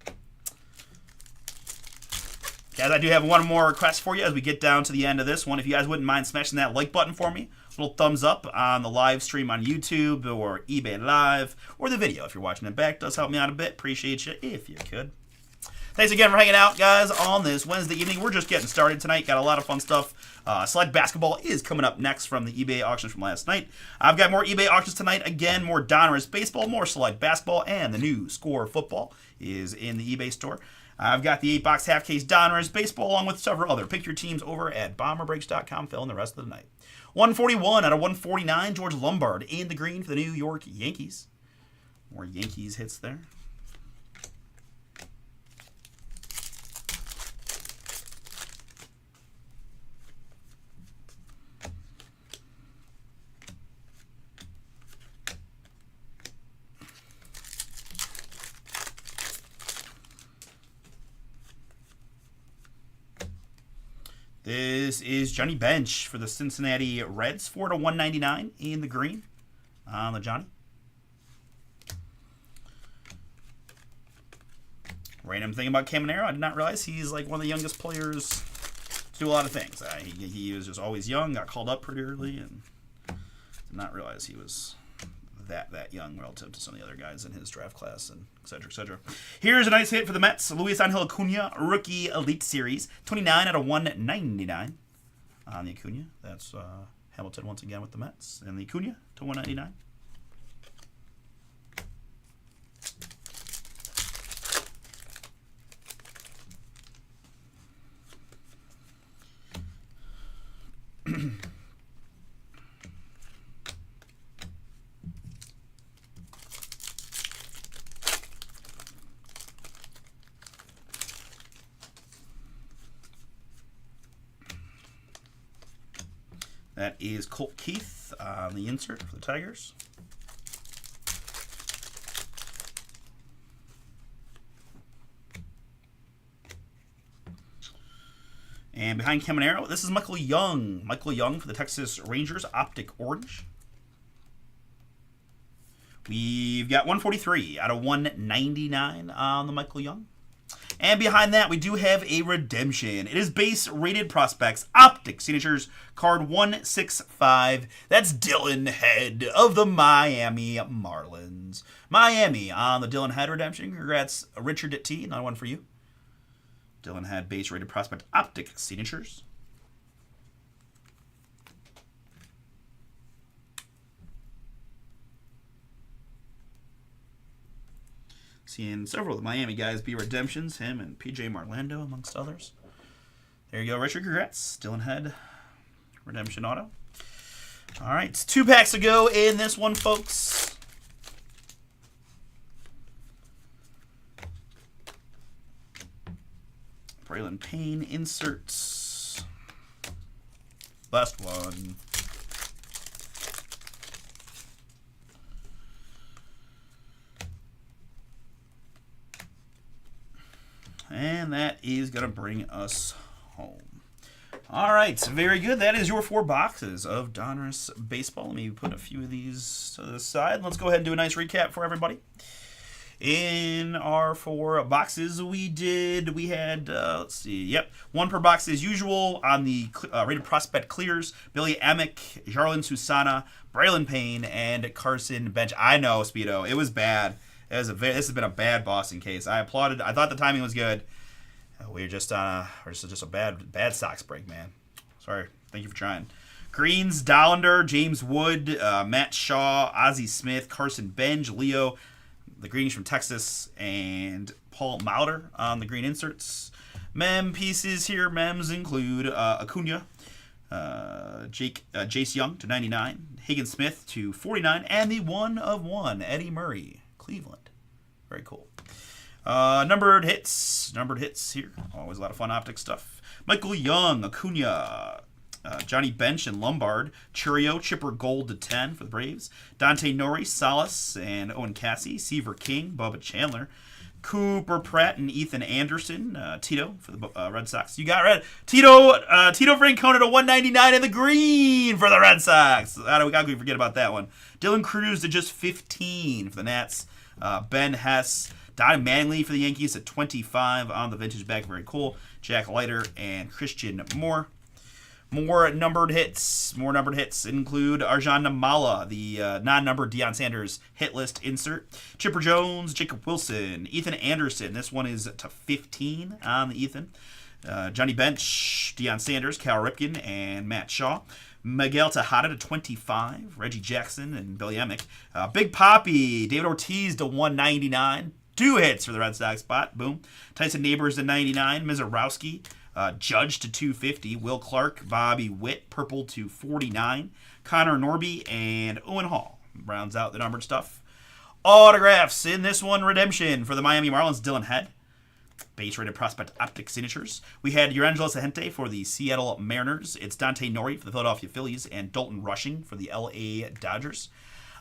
Guys, I do have one more request for you as we get down to the end of this one. If you guys wouldn't mind smashing that like button for me, a little thumbs up on the live stream on YouTube or eBay Live, or the video if you're watching it back. Does help me out a bit. Appreciate you if you could. Thanks again for hanging out, guys, on this Wednesday evening. We're just getting started tonight. Got a lot of fun stuff. Select Basketball is coming up next from the eBay auctions from last night. I've got more eBay auctions tonight. Again, more Donruss Baseball, more Select Basketball, and the new Score Football is in the eBay store. I've got the 8-box half-case Donruss Baseball along with several other Pick Your Teams over at BomberBreaks.com, filling the rest of the night. 141 out of 149, George Lombard in the green for the New York Yankees. More Yankees hits there. This is Johnny Bench for the Cincinnati Reds, 4 to 199 in the green on the Johnny. Random thing about Caminero, I did not realize he's like one of the youngest players to do a lot of things. He was just always young, got called up pretty early, and did not realize he was that young relative to some of the other guys in his draft class, and et cetera, et cetera. Here's a nice hit for the Mets. Luis Angel Acuna, Rookie Elite Series. 29 out of 199 on the Acuna. That's Hamilton once again with the Mets. And the Acuna to 199. That is Colt Keith on the insert for the Tigers. And behind Caminero, this is Michael Young. Michael Young for the Texas Rangers, Optic Orange. We've got 143 out of 199 on the Michael Young. And behind that, we do have a redemption. It is base rated prospects, Optic Signatures, card 165. That's Dylan Head of the Miami Marlins. Miami on the Dylan Head redemption. Congrats, Richard T. Another one for you. Dylan Head base rated prospect, Optic Signatures. Seeing several of the Miami guys be redemptions, him and PJ Marlando, amongst others. There you go, Richard. Congrats. Dylan Head, redemption auto. All right, 2 packs to go in this one, folks. Braylon Payne inserts. Last one. And that is going to bring us home. All right, very good. That is your 4 boxes of Donruss Baseball. Let me put a few of these to the side. Let's go ahead and do a nice recap for everybody. In our 4 boxes we had, let's see, yep, 1 per box as usual. On the rated prospect clears, Billy Emick, Jarlin Susana, Braylon Payne, and Carson Bench. I know, Speedo, it was bad. This has been a bad Boston case. I applauded. I thought the timing was good. We're just a bad Sox break, man. Sorry. Thank you for trying. Greens, Dollander, James Wood, Matt Shaw, Ozzie Smith, Carson Bench, Leo, the Greenish from Texas, and Paul Mauder on the green inserts. Mem pieces here. Mems include Acuna, Jace Young to 99, Higgins Smith to 49, and the 1 of 1 Eddie Murray, Cleveland. Very cool. Numbered hits here. Always a lot of fun optic stuff. Michael Young, Acuna, Johnny Bench and Lombard, Churio, Chipper Gold to 10 for the Braves, Dante Nori, Salas, and Owen Cassie, Seaver King, Bubba Chandler, Cooper Pratt and Ethan Anderson, Tito for the Red Sox. You got red. Tito Francona to 199 in the green for the Red Sox. We got to forget about that one. Dylan Cruz to just 15 for the Nats. Ben Hess, Don Manley for the Yankees at 25 on the vintage bag. Very cool. Jack Leiter and Christian Moore. More numbered hits include Arjan Namala, the non-numbered Deion Sanders hit list insert. Chipper Jones, Jacob Wilson, Ethan Anderson. This one is to 15 on the Ethan. Johnny Bench, Deion Sanders, Cal Ripken, and Matt Shaw. Miguel Tejada to 25. Reggie Jackson and Billy Emick. Big Papi, David Ortiz to 199. 2 hits for the Red Sox spot. Boom. Tyson Neighbors to 99. Mizorowski. Judge to 250, Will Clark, Bobby Witt, purple to 49, Connor Norby, and Owen Hall rounds out the numbered stuff. Autographs in this one, redemption for the Miami Marlins, Dylan Head. Base rated prospect optic signatures. We had Urangelo Sahente for the Seattle Mariners. It's Dante Nori for the Philadelphia Phillies, and Dalton Rushing for the LA Dodgers.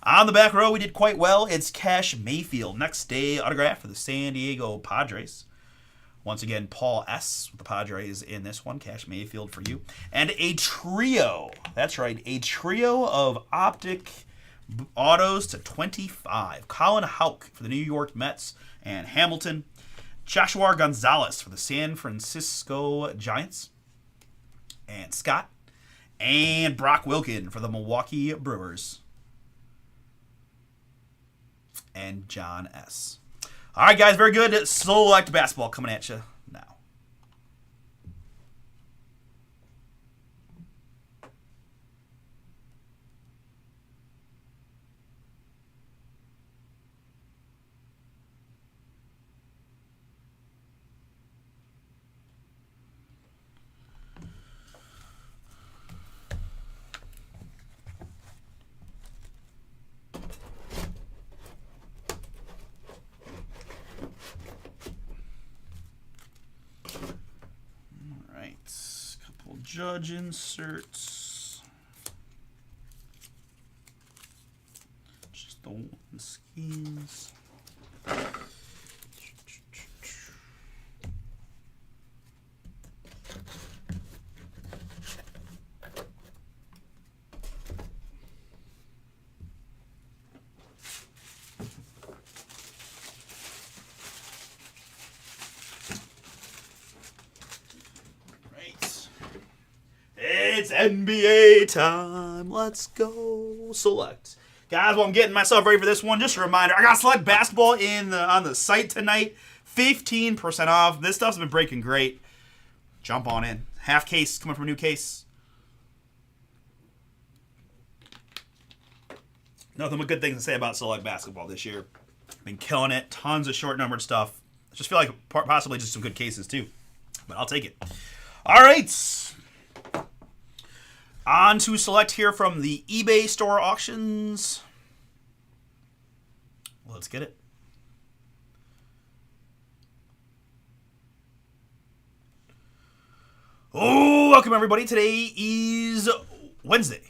On the back row, we did quite well. It's Cash Mayfield, next day autograph for the San Diego Padres. Once again, Paul S. with the Padres in this one. Cash Mayfield for you. And a trio. That's right. A trio of optic autos to 25. Colin Houck for the New York Mets and Hamilton. Joshua Gonzalez for the San Francisco Giants. And Scott. And Brock Wilken for the Milwaukee Brewers. And John S. All right, guys, very good. Select basketball coming at you now. Judge inserts. Just the one schemes. It's NBA time. Let's go select. Guys, while I'm getting myself ready for this one, just a reminder, I got select basketball on the site tonight. 15% off. This stuff's been breaking great. Jump on in. Half case coming from a new case. Nothing but good things to say about select basketball this year. Been killing it. Tons of short-numbered stuff. I just feel like possibly just some good cases, too. But I'll take it. All right. On to select here from the eBay store auctions. Let's get it. Oh, welcome everybody. Today is Wednesday,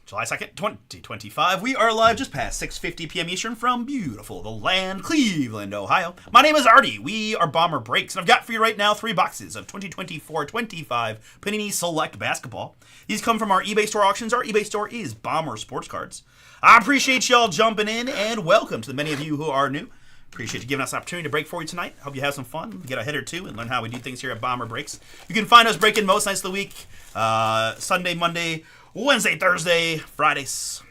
July 2nd, 2025. We are live just past 6:50 p.m. Eastern from beautiful the land, Cleveland, Ohio. My name is Artie. We are Bomber Breaks, and I've got for you right now 3 boxes of 2024-25 Panini Select Basketball. These come from our eBay store auctions. Our eBay store is Bomber Sports Cards. I appreciate y'all jumping in, and welcome to the many of you who are new. Appreciate you giving us the opportunity to break for you tonight. Hope you have some fun, get a hit or two, and learn how we do things here at Bomber Breaks. You can find us breaking most nights of the week, Sunday, Monday, Wednesday, Thursday, Fridays.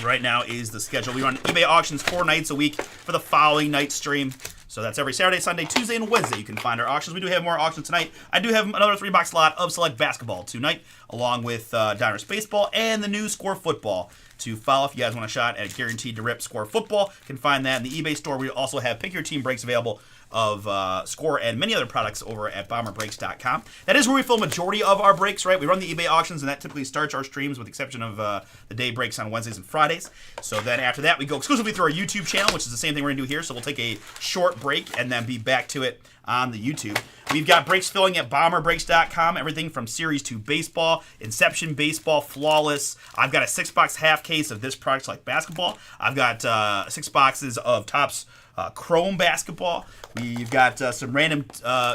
Right now is the schedule. We run eBay auctions 4 nights a week for the following night stream. So that's every Saturday, Sunday, Tuesday, and Wednesday. You can find our auctions. We do have more auctions tonight. I do have another 3-box lot of select basketball tonight, along with Diners Baseball and the new Score Football to follow. If you guys want a shot at Guaranteed to Rip Score Football, you can find that in the eBay store. We also have Pick Your Team breaks available of Score and many other products over at bomberbreaks.com. That is where we fill a majority of our breaks, right? We run the eBay auctions, and that typically starts our streams with the exception of the day breaks on Wednesdays and Fridays. So then after that, we go exclusively through our YouTube channel, which is the same thing we're going to do here. So we'll take a short break and then be back to it on the YouTube. We've got breaks filling at bomberbreaks.com, everything from series to baseball, Inception Baseball, Flawless. I've got a 6-box half case of this product like basketball. I've got 6 boxes of Topps Chrome basketball. We've got some random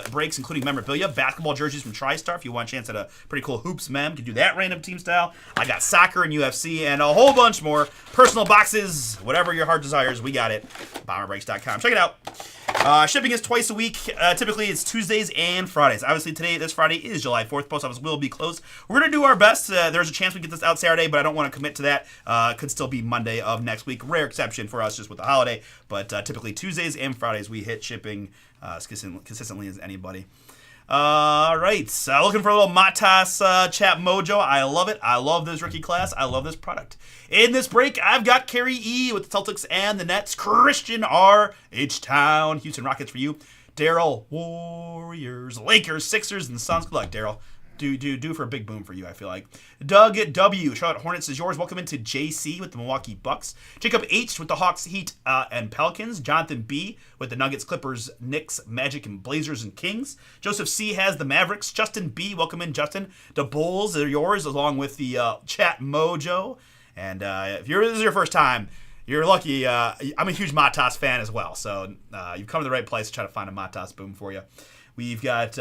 breaks, including memorabilia, basketball jerseys from TriStar. If you want a chance at a pretty cool hoops mem, you can do that random team style. I got soccer and UFC and a whole bunch more. Personal boxes, whatever your heart desires, we got it. Bomberbreaks.com. Check it out. Shipping is twice a week. Typically, it's Tuesdays and Fridays. Obviously, this Friday is July 4th. Post office will be closed. We're going to do our best. There's a chance we get this out Saturday, but I don't want to commit to that. Could still be Monday of next week. Rare exception for us just with the holiday. But typically, Tuesdays and Fridays, we hit shipping as consistently as anybody. All right. Looking for a little Matas chat mojo. I love it. I love this rookie class. I love this product. In this break, I've got Kerry E with the Celtics and the Nets. Christian R, H-Town, Houston Rockets for you. Daryl, Warriors, Lakers, Sixers, and Suns. Good luck, Daryl. Do for a big boom for you, I feel like. Doug W, Charlotte Hornets is yours. Welcome into JC with the Milwaukee Bucks. Jacob H with the Hawks, Heat, and Pelicans. Jonathan B with the Nuggets, Clippers, Knicks, Magic, and Blazers and Kings. Joseph C has the Mavericks. Justin B, welcome in, Justin. The Bulls are yours, along with the Chat Mojo. And if this is your first time, you're lucky. I'm a huge Matas fan as well, so you've come to the right place to try to find a Matas boom for you. We've got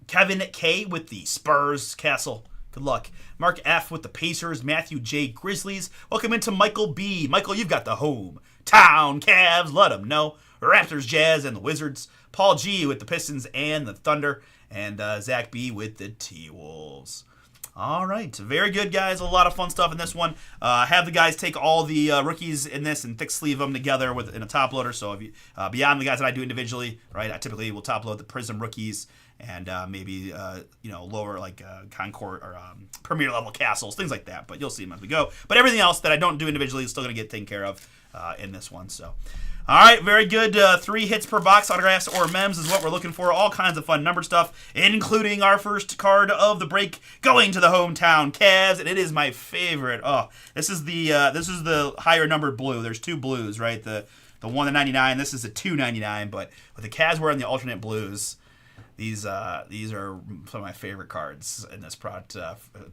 Kevin K with the Spurs Castle. Good luck. Mark F with the Pacers. Matthew J Grizzlies. Welcome into Michael B. Michael, you've got the home town Cavs. Let them know. Raptors, Jazz, and the Wizards. Paul G with the Pistons and the Thunder. And Zach B with the T-Wolves. All right. Very good, guys. A lot of fun stuff in this one. Have the guys take all the rookies in this and thick sleeve them together in a top loader. So if you, beyond the guys that I do individually, right, I typically will top load the Prism rookies and maybe lower like Concord or Premier level castles, things like that. But you'll see them as we go. But everything else that I don't do individually is still going to get taken care of in this one. So. All right, very good. 3 hits per box, autographs or mems is what we're looking for. All kinds of fun numbered stuff, including our first card of the break, going to the hometown Cavs, and it is my favorite. Oh, this is the higher numbered blue. There's 2 blues, right? The 1 to 99. This is a 299, but with the Cavs wearing the alternate blues, these are some of my favorite cards in this product.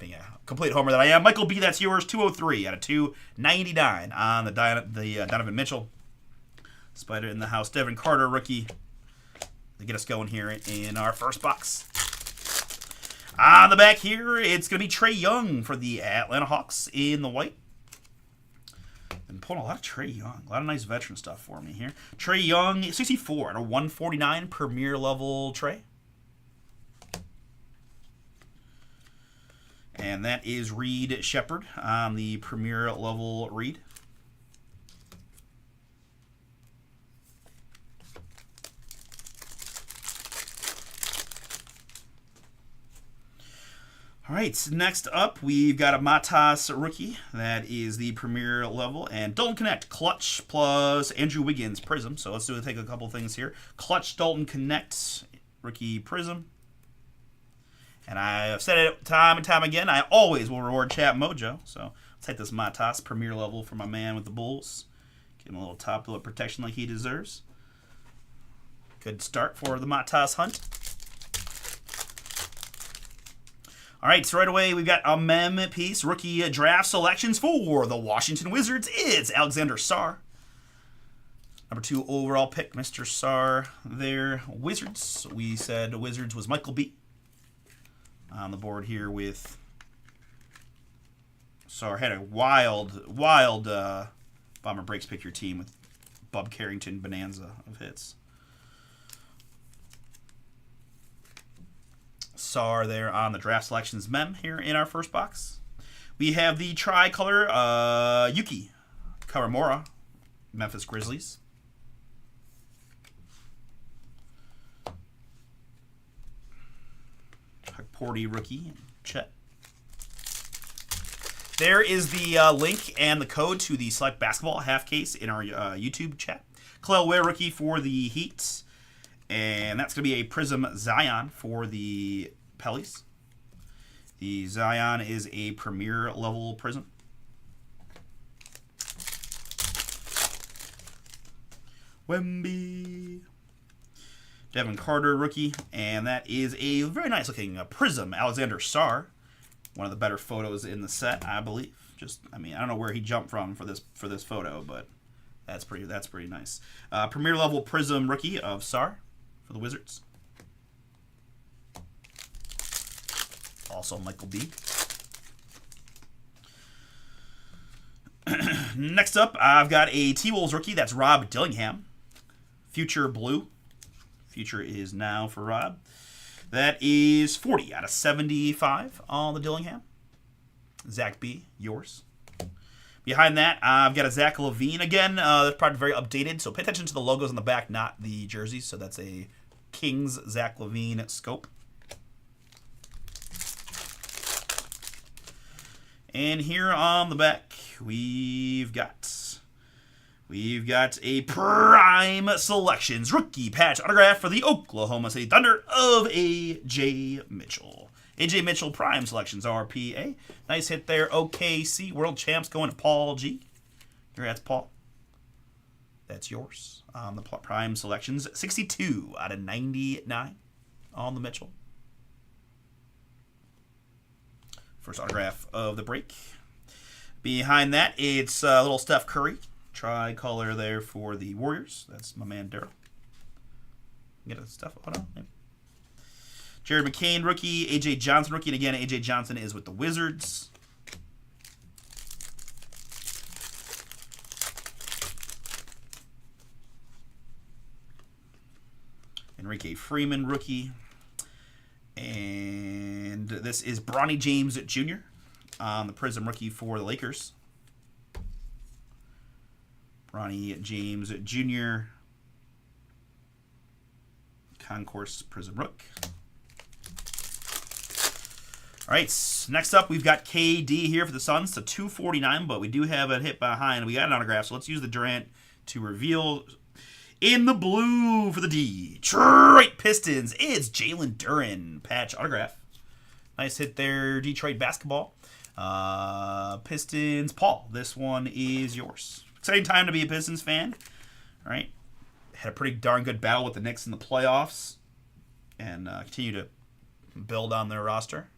Being a complete homer that I am. Michael B, that's yours. 203 out of 299 on the Donovan Mitchell. Spider in the house. Devin Carter, rookie, to get us going here in our first box. On the back here, it's going to be Trae Young for the Atlanta Hawks in the white. Been pulling a lot of Trae Young. A lot of nice veteran stuff for me here. Trae Young, 64 out of 149, premier level Trae. And that is Reed Shepard on the premier level Reed. All right, next up, we've got a Matas rookie. That is the premier level. And Dalton Connect, Clutch plus Andrew Wiggins, Prism. So let's take a couple things here. Clutch, Dalton Connect, rookie Prism. And I've said it time and time again, I always will reward Chat Mojo. So let's take this Matas premier level for my man with the Bulls. Give him a little top load protection like he deserves. Good start for the Matas hunt. All right, so right away, we've got a mem piece. Rookie draft selections for the Washington Wizards. It's Alexander Sarr. Number 2 overall pick, Mr. Sarr there. Wizards. We said Wizards was Michael B. On the board here with Sarr. Had a wild Bomber Breaks pick your team with Bub Carrington bonanza of hits. SAR there on the draft selections mem here in our first box. We have the tricolor Yuki Kawamura, Memphis Grizzlies. Porty rookie, Chet. There is the link and the code to the Select Basketball half case in our YouTube chat. Khalil Ware rookie for the Heat. And that's going to be a Prism Zion for the Pellies. The Zion is a premier level prism. Wemby. Devin Carter rookie, and that is a very nice looking prism Alexander Sarr, one of the better photos in the set, I believe. I don't know where he jumped from for this photo, but that's pretty nice. Premier level prism rookie of Sarr for the Wizards. Also Michael B. Next up, I've got a T-Wolves rookie. That's Rob Dillingham, Future Blue. Future is now for Rob. That is 40 out of 75 on the Dillingham. Zach B, yours. Behind that, I've got a Zach LaVine. Again, that's probably very updated, so pay attention to the logos on the back, not the jerseys. So that's a Kings Zach LaVine scope. And here on the back, we've got a Prime Selections rookie patch autograph for the Oklahoma City Thunder of A.J. Mitchell. A.J. Mitchell Prime Selections RPA. Nice hit there. OKC World Champs going to Paul G. Congrats, Paul. That's yours on the Prime Selections. 62 out of 99 on the Mitchell. First autograph of the break. Behind that, it's little Steph Curry. Tricolor there for the Warriors. That's my man Daryl. Get the stuff. Hold on. Yep. Jared McCain rookie. AJ Johnson rookie. And again, AJ Johnson is with the Wizards. Enrique Freeman rookie. And this is Bronny James Jr. on the Prism rookie for the Lakers. Bronny James Jr. Concourse Prism Rook. All right, next up we've got KD here for the Suns to 249, but we do have a hit behind. We got an autograph, so let's use the Durant to reveal. In the blue for the Detroit Pistons, it's Jalen Duren patch autograph. Nice hit there, Detroit basketball. Pistons, Paul, this one is yours. Exciting time to be a Pistons fan. All right. Had a pretty darn good battle with the Knicks in the playoffs and continue to build on their roster.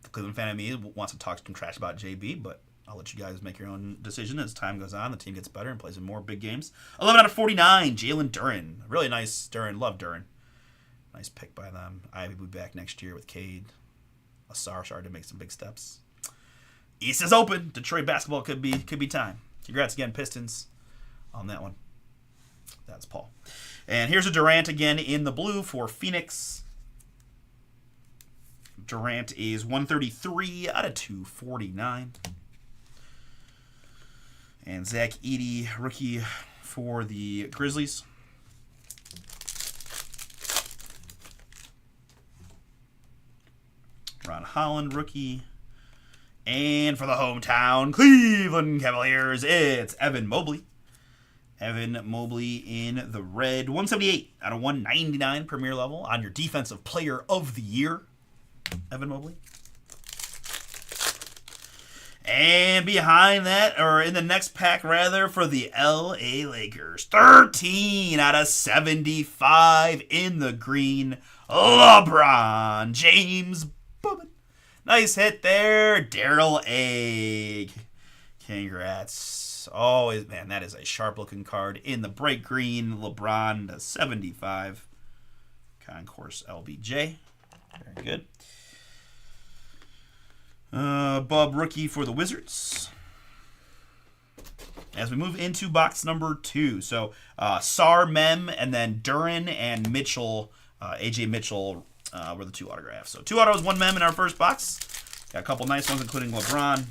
The Cleveland fan in me wants to talk some trash about JB, but I'll let you guys make your own decision as time goes on. The team gets better and plays in more big games. 11 out of 49, Jalen Duren. Really nice Duren. Love Duren. Nice pick by them. I will be back next year with Cade. Asar started to make some big steps. East is open. Detroit basketball could be time. Congrats again, Pistons, on that one. That's Paul. And here's a Durant again in the blue for Phoenix. Durant is 133 out of 249. And Zach Edey, rookie for the Grizzlies. Ron Holland, rookie. And for the hometown Cleveland Cavaliers, it's Evan Mobley. Evan Mobley in the red. 178 out of 199 premier level on your defensive player of the year. Evan Mobley. And behind that, or in the next pack rather, for the LA Lakers, 13 out of 75 in the green, LeBron James. Boobin. Nice hit there, Daryl Egg. Congrats. Always, man, that is a sharp-looking card. In the bright green, LeBron to 75. Concourse LBJ. Very good. Bub rookie for the Wizards. as we move into box number 2. So Sar, Mem, and then Duran and Mitchell, AJ Mitchell were the 2 autographs. So 2 autos, 1 Mem in our first box. Got a couple nice ones, including LeBron.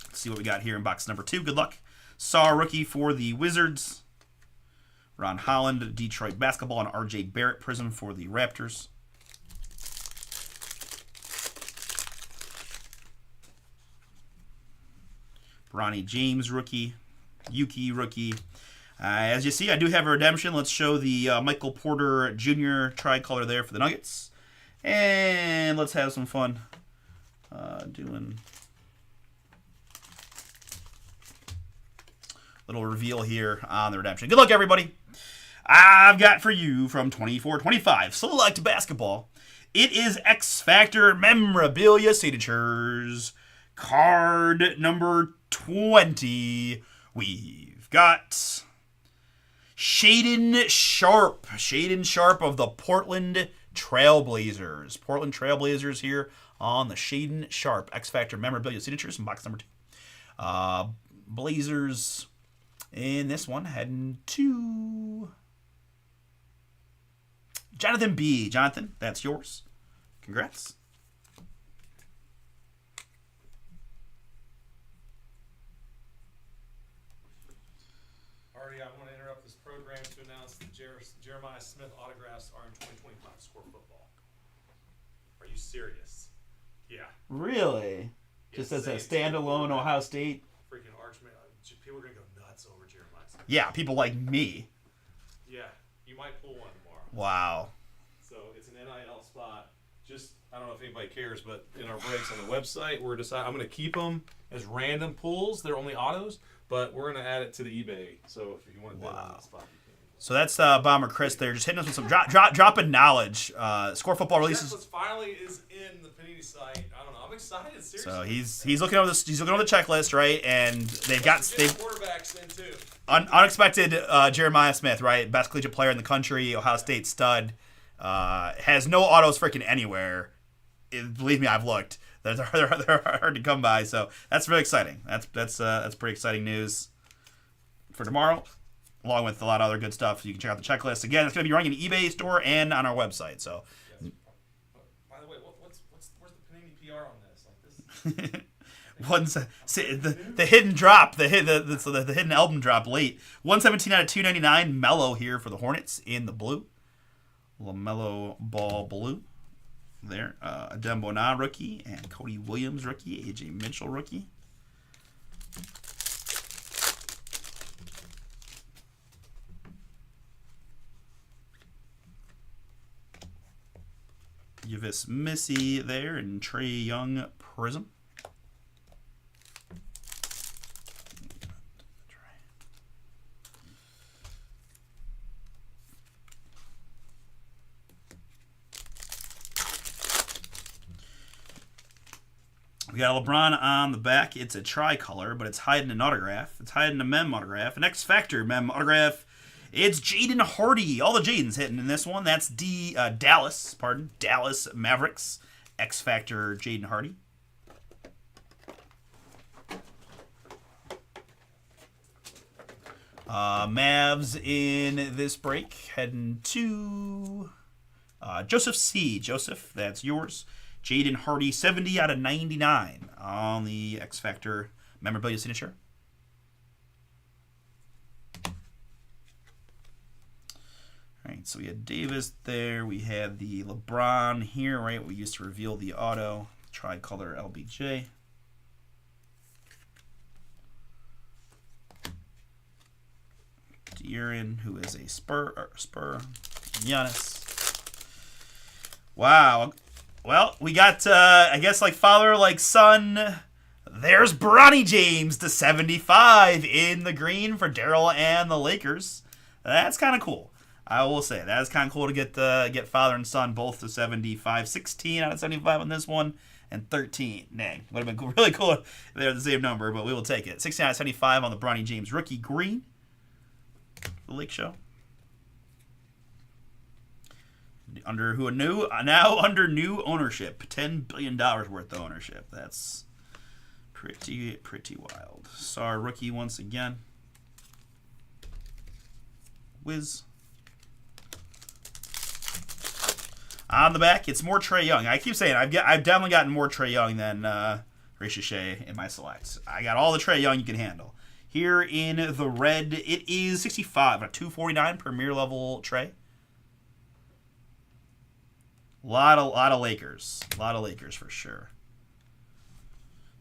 Let's see what we got here in box number 2. Good luck. Sar, rookie for the Wizards. Ron Holland, Detroit basketball, and RJ Barrett prism for the Raptors. Bronny James, rookie. Yuki, rookie. As you see, I do have a redemption. Let's show the Michael Porter Jr. tricolor there for the Nuggets. And let's have some fun doing a little reveal here on the redemption. Good luck, everybody. I've got for you from 24-25 Select Basketball. It is X Factor Memorabilia Signatures. Card number 20. We've got Shaedon Sharpe. Shaedon Sharpe of the Portland Trailblazers. Portland Trailblazers here on the Shaedon Sharpe X Factor Memorabilia Signatures in box number 2. Blazers in this one heading to Jonathan B. Jonathan, that's yours. Congrats. Artie, I want to interrupt this program to announce that Jeremiah Smith autographs are in 2025 Score Football. Are you serious? Yeah. Really? Just as a standalone Ohio State? Freaking Archman. People are going to go nuts over Jeremiah Smith. Yeah, people like me. Yeah. You might pull one tomorrow. Wow. So it's an NIL spot. Just, I don't know if anybody cares, but in our breaks on the website, we're deciding I'm going to keep them as random pulls. They're only autos, but we're going to add it to the eBay. So if you want to bid on that spot, you can. So that's Bomber Chris there, just hitting us with some dropping knowledge. Score Football releases. Checklist finally is in the Panini site. I don't know. I'm excited. Seriously. So he's looking over this. He's looking over the checklist, right? And they've got quarterbacks in too. Unexpected Jeremiah Smith, right? Best collegiate player in the country, Ohio State stud. Has no autos freaking anywhere. Believe me, I've looked. They're hard to come by. So that's really exciting. That's pretty exciting news for tomorrow, along with a lot of other good stuff. You can check out the checklist. Again, it's going to be running in the eBay store and on our website. So. Yes. By the way, where's the Panini PR on this? Like this. One's the hidden drop, the hidden album drop late. 117 out of 299. Mello here for the Hornets in the blue. LaMelo Ball blue. There, Adembona rookie and Cody Williams rookie. AJ Mitchell rookie. Yavis Missy there and Trey Young prism. We got LeBron on the back. It's a tricolor, but it's hiding an autograph. It's hiding a Mem autograph. An X Factor Mem autograph. It's Jaden Hardy. All the Jadens hitting in this one. That's Dallas Mavericks. X Factor Jaden Hardy. Mavs in this break heading to Joseph C. Joseph, that's yours. Jaden Hardy, 70 out of 99 on the X Factor memorabilia signature. All right, so we had Davis there. We had the LeBron here, right? We used to reveal the auto. Tricolor LBJ. De'Aaron, who is a Spur. Giannis. Wow. Well, we got, I guess, like father, like son. There's Bronny James to 75 in the green for Daryl and the Lakers. That's kind of cool. I will say that's kind of cool to get father and son both to 75. 16 out of 75 on this one, and 13. Dang, would have been really cool if they're the same number, but we will take it. 16 out of 75 on the Bronny James rookie green. The Lake Show. Now under new ownership, $10 billion worth of ownership. That's pretty wild. Sar rookie once again. Wiz. On the back, it's more Trae Young. I keep saying I've definitely gotten more Trae Young than Ricochet in my selects. I got all the Trae Young you can handle. Here in the red, it is 65, a 249 Premier level Trae. Lot of Lakers. A lot of Lakers for sure.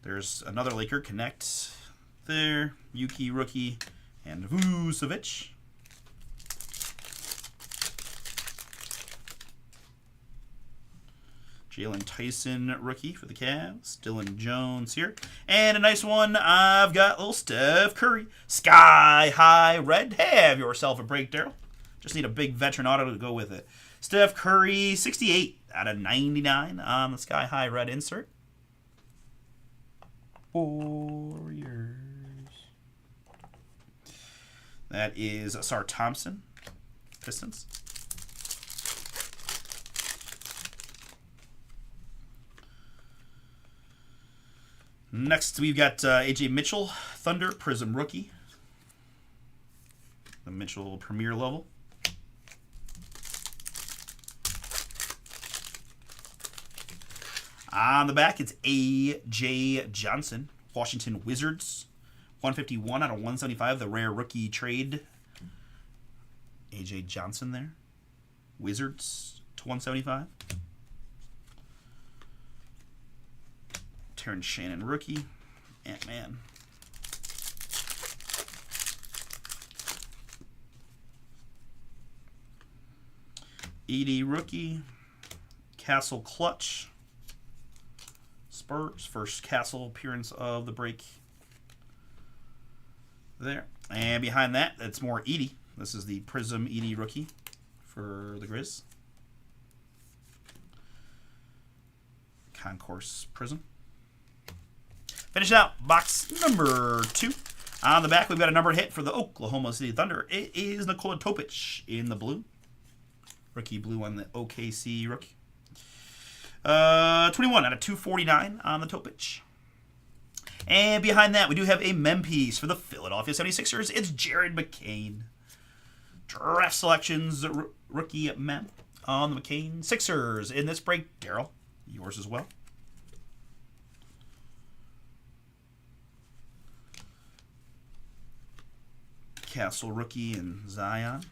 There's another Laker connect there. Yuki rookie and Vucevic. Jalen Tyson rookie for the Cavs. Dylan Jones here. And a nice one. I've got little Steph Curry. Sky high red. Have yourself a break, Daryl. Just need a big veteran auto to go with it. Steph Curry, 68 out of 99 on the sky high red insert. Warriors. That is Asar Thompson. Pistons. Next, we've got A.J. Mitchell, Thunder, Prism rookie. The Mitchell Premier level. On the back, it's A.J. Johnson, Washington Wizards. 151 out of 175, the rare rookie trade. A.J. Johnson there. Wizards to 175. Terrence Shannon rookie. Ant-Man. Edie rookie. Castle Clutch. Spurs. First Castle appearance of the break. There. And behind that, it's more Edie. This is the Prism Edie rookie for the Grizz. Concourse Prism. Finish out box number 2. On the back, we've got a numbered hit for the Oklahoma City Thunder. It is Nikola Topic in the blue. Rookie blue on the OKC rookie. 21 out of 249 on the Topic. And behind that, we do have a mem piece for the Philadelphia 76ers. It's Jared McCain. Draft selections, rookie mem on the McCain. Sixers in this break. Daryl, yours as well. Castle rookie and Zion.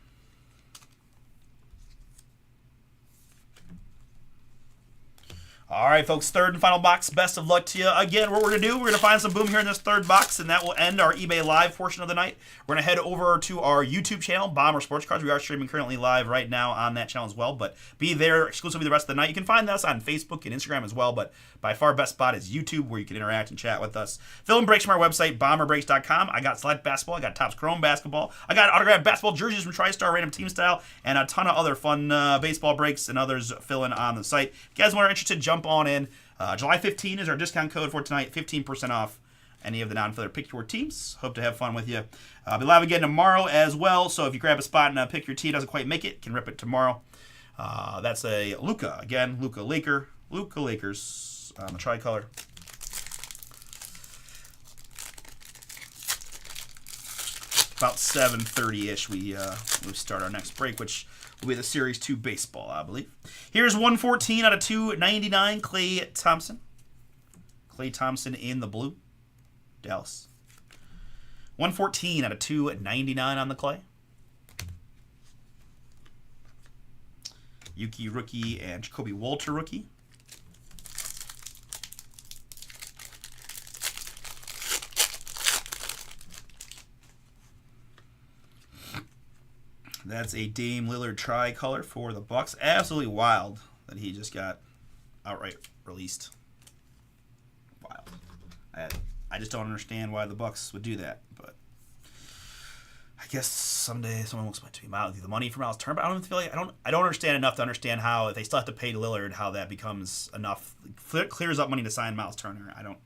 All right, folks, third and final box. Best of luck to you. Again, what we're going to do, we're going to find some boom here in this third box, and that will end our eBay Live portion of the night. We're going to head over to our YouTube channel, Bomber Sports Cards. We are streaming currently live right now on that channel as well, but be there exclusively the rest of the night. You can find us on Facebook and Instagram as well, but by far best spot is YouTube, where you can interact and chat with us. Film breaks from our website, bomberbreaks.com. I got select basketball. I got Topps Chrome basketball. I got autographed basketball jerseys from TriStar Random Team Style, and a ton of other fun baseball breaks and others fill in on the site. If you guys are interested, jump on in. July 15 is our discount code for tonight. 15% off any of the non-filler pick your teams. Hope to have fun with you. I'll be live again tomorrow as well, so if you grab a spot and pick your team doesn't quite make it, can rip it tomorrow. That's a Luka. Again, Luka Lakers on the tricolor. About 7:30-ish we start our next break, which will be the Series 2 baseball, I believe. Here's 114 out of 299, Klay Thompson. Klay Thompson in the blue. Dallas. 114 out of 299 on the Klay. Yuki rookie and Jacoby Walter rookie. That's a Dame Lillard tricolor for the Bucks. Absolutely wild that he just got outright released. Wild. I just don't understand why the Bucks would do that, but I guess someday someone will explain to me the money for Miles Turner. But I don't feel like I don't understand enough to understand how, if they still have to pay Lillard, how that becomes enough, clears up money to sign Miles Turner. I don't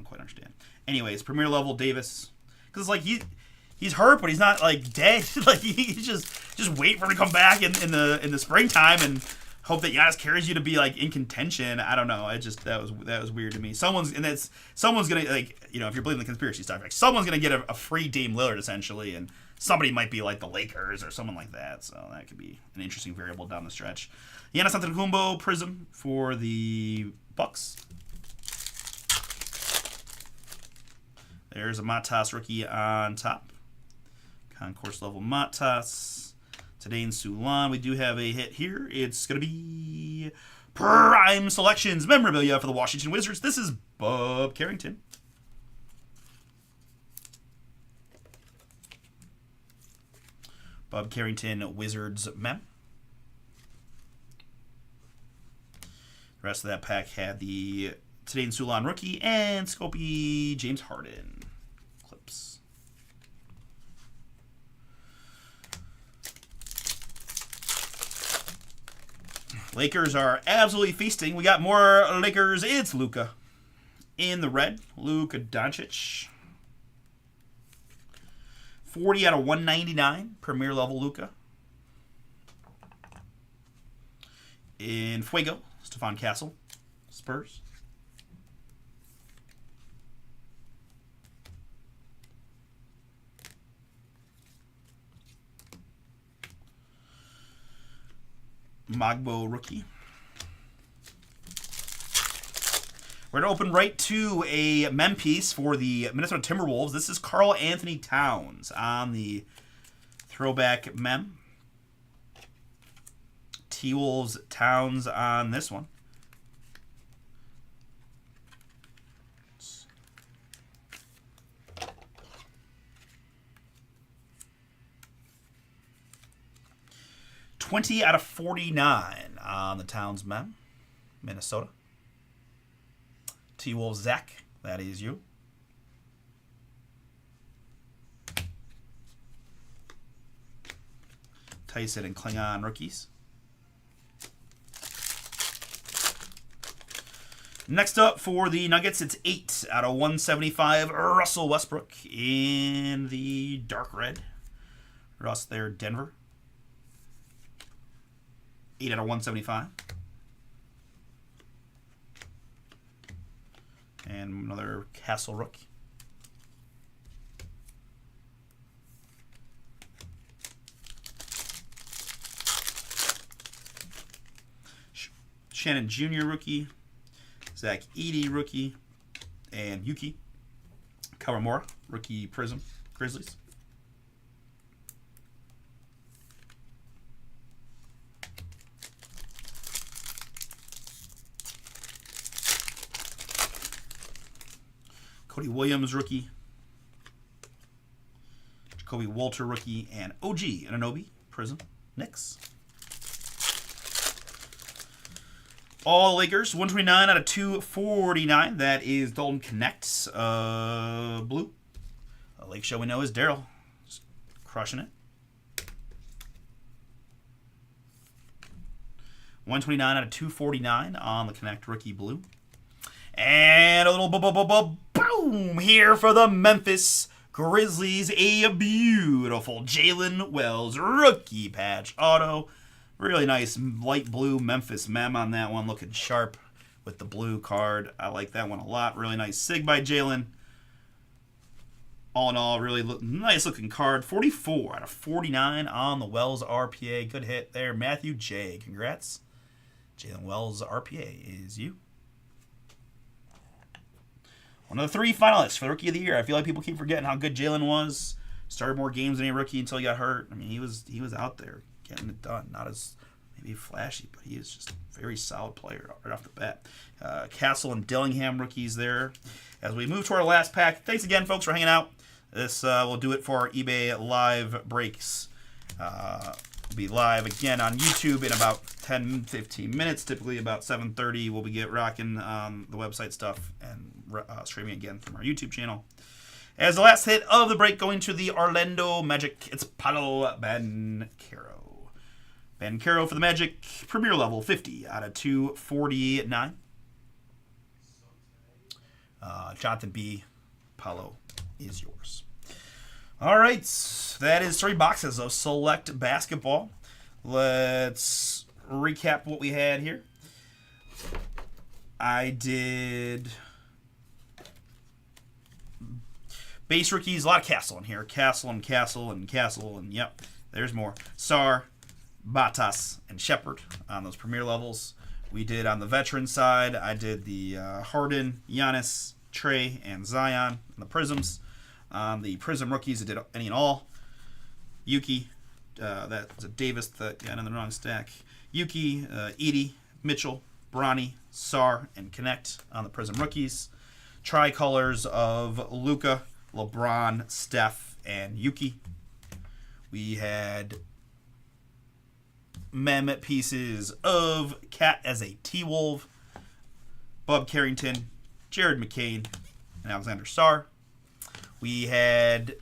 quite understand. Anyways, Premier level Davis, because it's like he's hurt, but he's not like dead. Like he's just wait for him to come back in the springtime and hope that Giannis carries you to be like in contention. I don't know. That was weird to me. Someone's gonna, like, you know, if you're believing the conspiracy stuff, like someone's gonna get a free Dame Lillard essentially, and somebody might be like the Lakers or someone like that. So that could be an interesting variable down the stretch. Giannis Antetokounmpo Prism for the Bucks. There's a Matas rookie on top. Concourse level Matas. Today in Sulan, we do have a hit here. It's going to be Prime Selections memorabilia for the Washington Wizards. This is Bob Carrington. Bob Carrington, Wizards mem. The rest of that pack had the Today in Sulan rookie and Scopy James Harden clips. Lakers are absolutely feasting. We got more Lakers. It's Luka in the red. Luka Doncic. 40 out of 199. Premier level Luka. In Fuego, Stephon Castle. Spurs. Magbo rookie. We're going to open right to a mem piece for the Minnesota Timberwolves. This is Karl Anthony Towns on the throwback mem. T-Wolves Towns on this one. $20 out of 49 on the Towns mem. Minnesota. T-Wolves Zach, that is you. Tyson and Klingon rookies. Next up for the Nuggets, it's 8 out of 175. Russell Westbrook in the dark red. Russ there, Denver. 8 out of 175. And another Castle rookie. Shannon Jr. rookie. Zach Edey rookie. And Yuki Kawamura rookie Prism Grizzlies. Cody Williams rookie. Jacoby Walter rookie. And OG Anunoby Prism Knicks. All Lakers, 129 out of 249. That is Dalton Connects. Blue. Lake Show we know is Daryl. Just crushing it. 129 out of 249 on the Connect rookie blue. And a little boom here for the Memphis Grizzlies. A beautiful Jalen Wells rookie patch auto. Really nice light blue Memphis mem on that one. Looking sharp with the blue card. I like that one a lot. Really nice sig by Jalen. All in all, really nice looking card. 44 out of 49 on the Wells RPA. Good hit there. Matthew J. Congrats. Jalen Wells RPA is you. One of the 3 finalists for the Rookie of the Year. I feel like people keep forgetting how good Jalen was. Started more games than any rookie until he got hurt. I mean, he was out there getting it done. Not as maybe flashy, but he is just a very solid player right off the bat. Castle and Dillingham rookies there. As we move to our last pack, thanks again, folks, for hanging out. This will do it for our eBay live breaks. We'll be live again on YouTube in about 10-15 minutes. Typically about 7:30 we'll be rocking the website stuff and streaming again from our YouTube channel. As the last hit of the break, going to the Orlando Magic, it's Paolo Banchero. Banchero for the Magic, Premier level, 50 out of 249. Jonathan B. Paolo is yours. All right, that is 3 boxes of Select Basketball. Let's recap what we had here. I did Base rookies, a lot of Castle in here. Castle and Castle and Castle, and yep, there's more. Sar, Batas, and Shepard on those premier levels. We did on the veteran side, I did the Harden, Giannis, Trey, and Zion on the Prisms. On the Prism rookies, I did any and all. Yuki, that was a Davis that got in the wrong stack. Yuki, Edie, Mitchell, Bronny, Sar, and Connect on the Prism rookies. Tricolors of Luka, LeBron, Steph, and Yuki. We had mem pieces of Cat as a T-Wolf, Bub Carrington, Jared McCain, and Alexander Starr. We had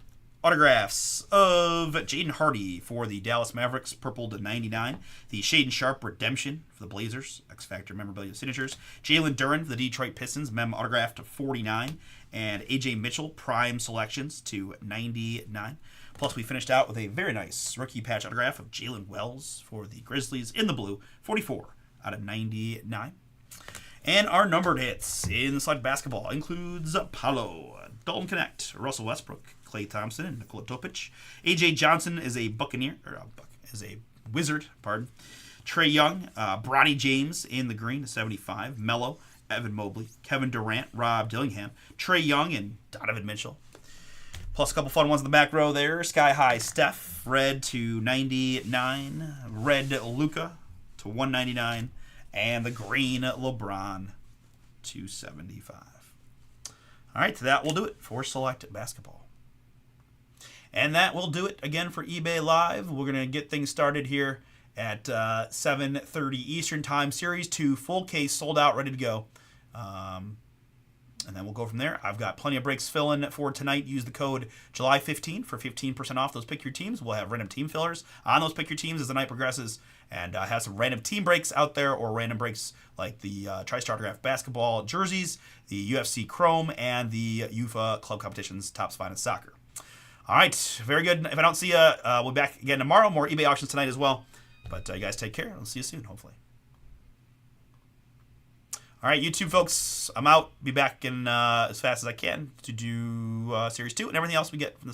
autographs of Jaden Hardy for the Dallas Mavericks, purple to 99. The Shaden Sharp Redemption for the Blazers, X Factor memorabilia signatures. Jalen Duren for the Detroit Pistons, mem autograph to 49. And AJ Mitchell, prime selections to 99. Plus, we finished out with a very nice rookie patch autograph of Jalen Wells for the Grizzlies in the blue, 44 out of 99. And our numbered hits in Select Basketball includes Paolo, Dalton Connect, Russell Westbrook, Klay Thompson, and Nikola Topic. AJ Johnson is a Buccaneer, or is a Wizard, pardon. Trae Young, Bronny James in the green, 75. Melo, Evan Mobley, Kevin Durant, Rob Dillingham, Trae Young, and Donovan Mitchell. Plus a couple fun ones in the back row there. Sky High Steph, red to 99. Red Luka to 199. And the green LeBron to 75. All right, that will do it for Select Basketball. And that will do it again for eBay Live. We're going to get things started here at 7:30 Eastern Time. Series 2, full case, sold out, ready to go. And then we'll go from there. I've got plenty of breaks fill-in for tonight. Use the code July15 for 15% off those Pick Your Teams. We'll have random team fillers on those Pick Your Teams as the night progresses. And have some random team breaks out there, or random breaks like the TriStar Draft Basketball jerseys, the UFC Chrome, and the UFA Club Competitions Tops Finest Soccer. All right, very good. If I don't see you, we'll be back again tomorrow. More eBay auctions tonight as well. But you guys take care. I'll see you soon, hopefully. All right, YouTube folks, I'm out. Be back in as fast as I can to do Series 2 and everything else we get from this.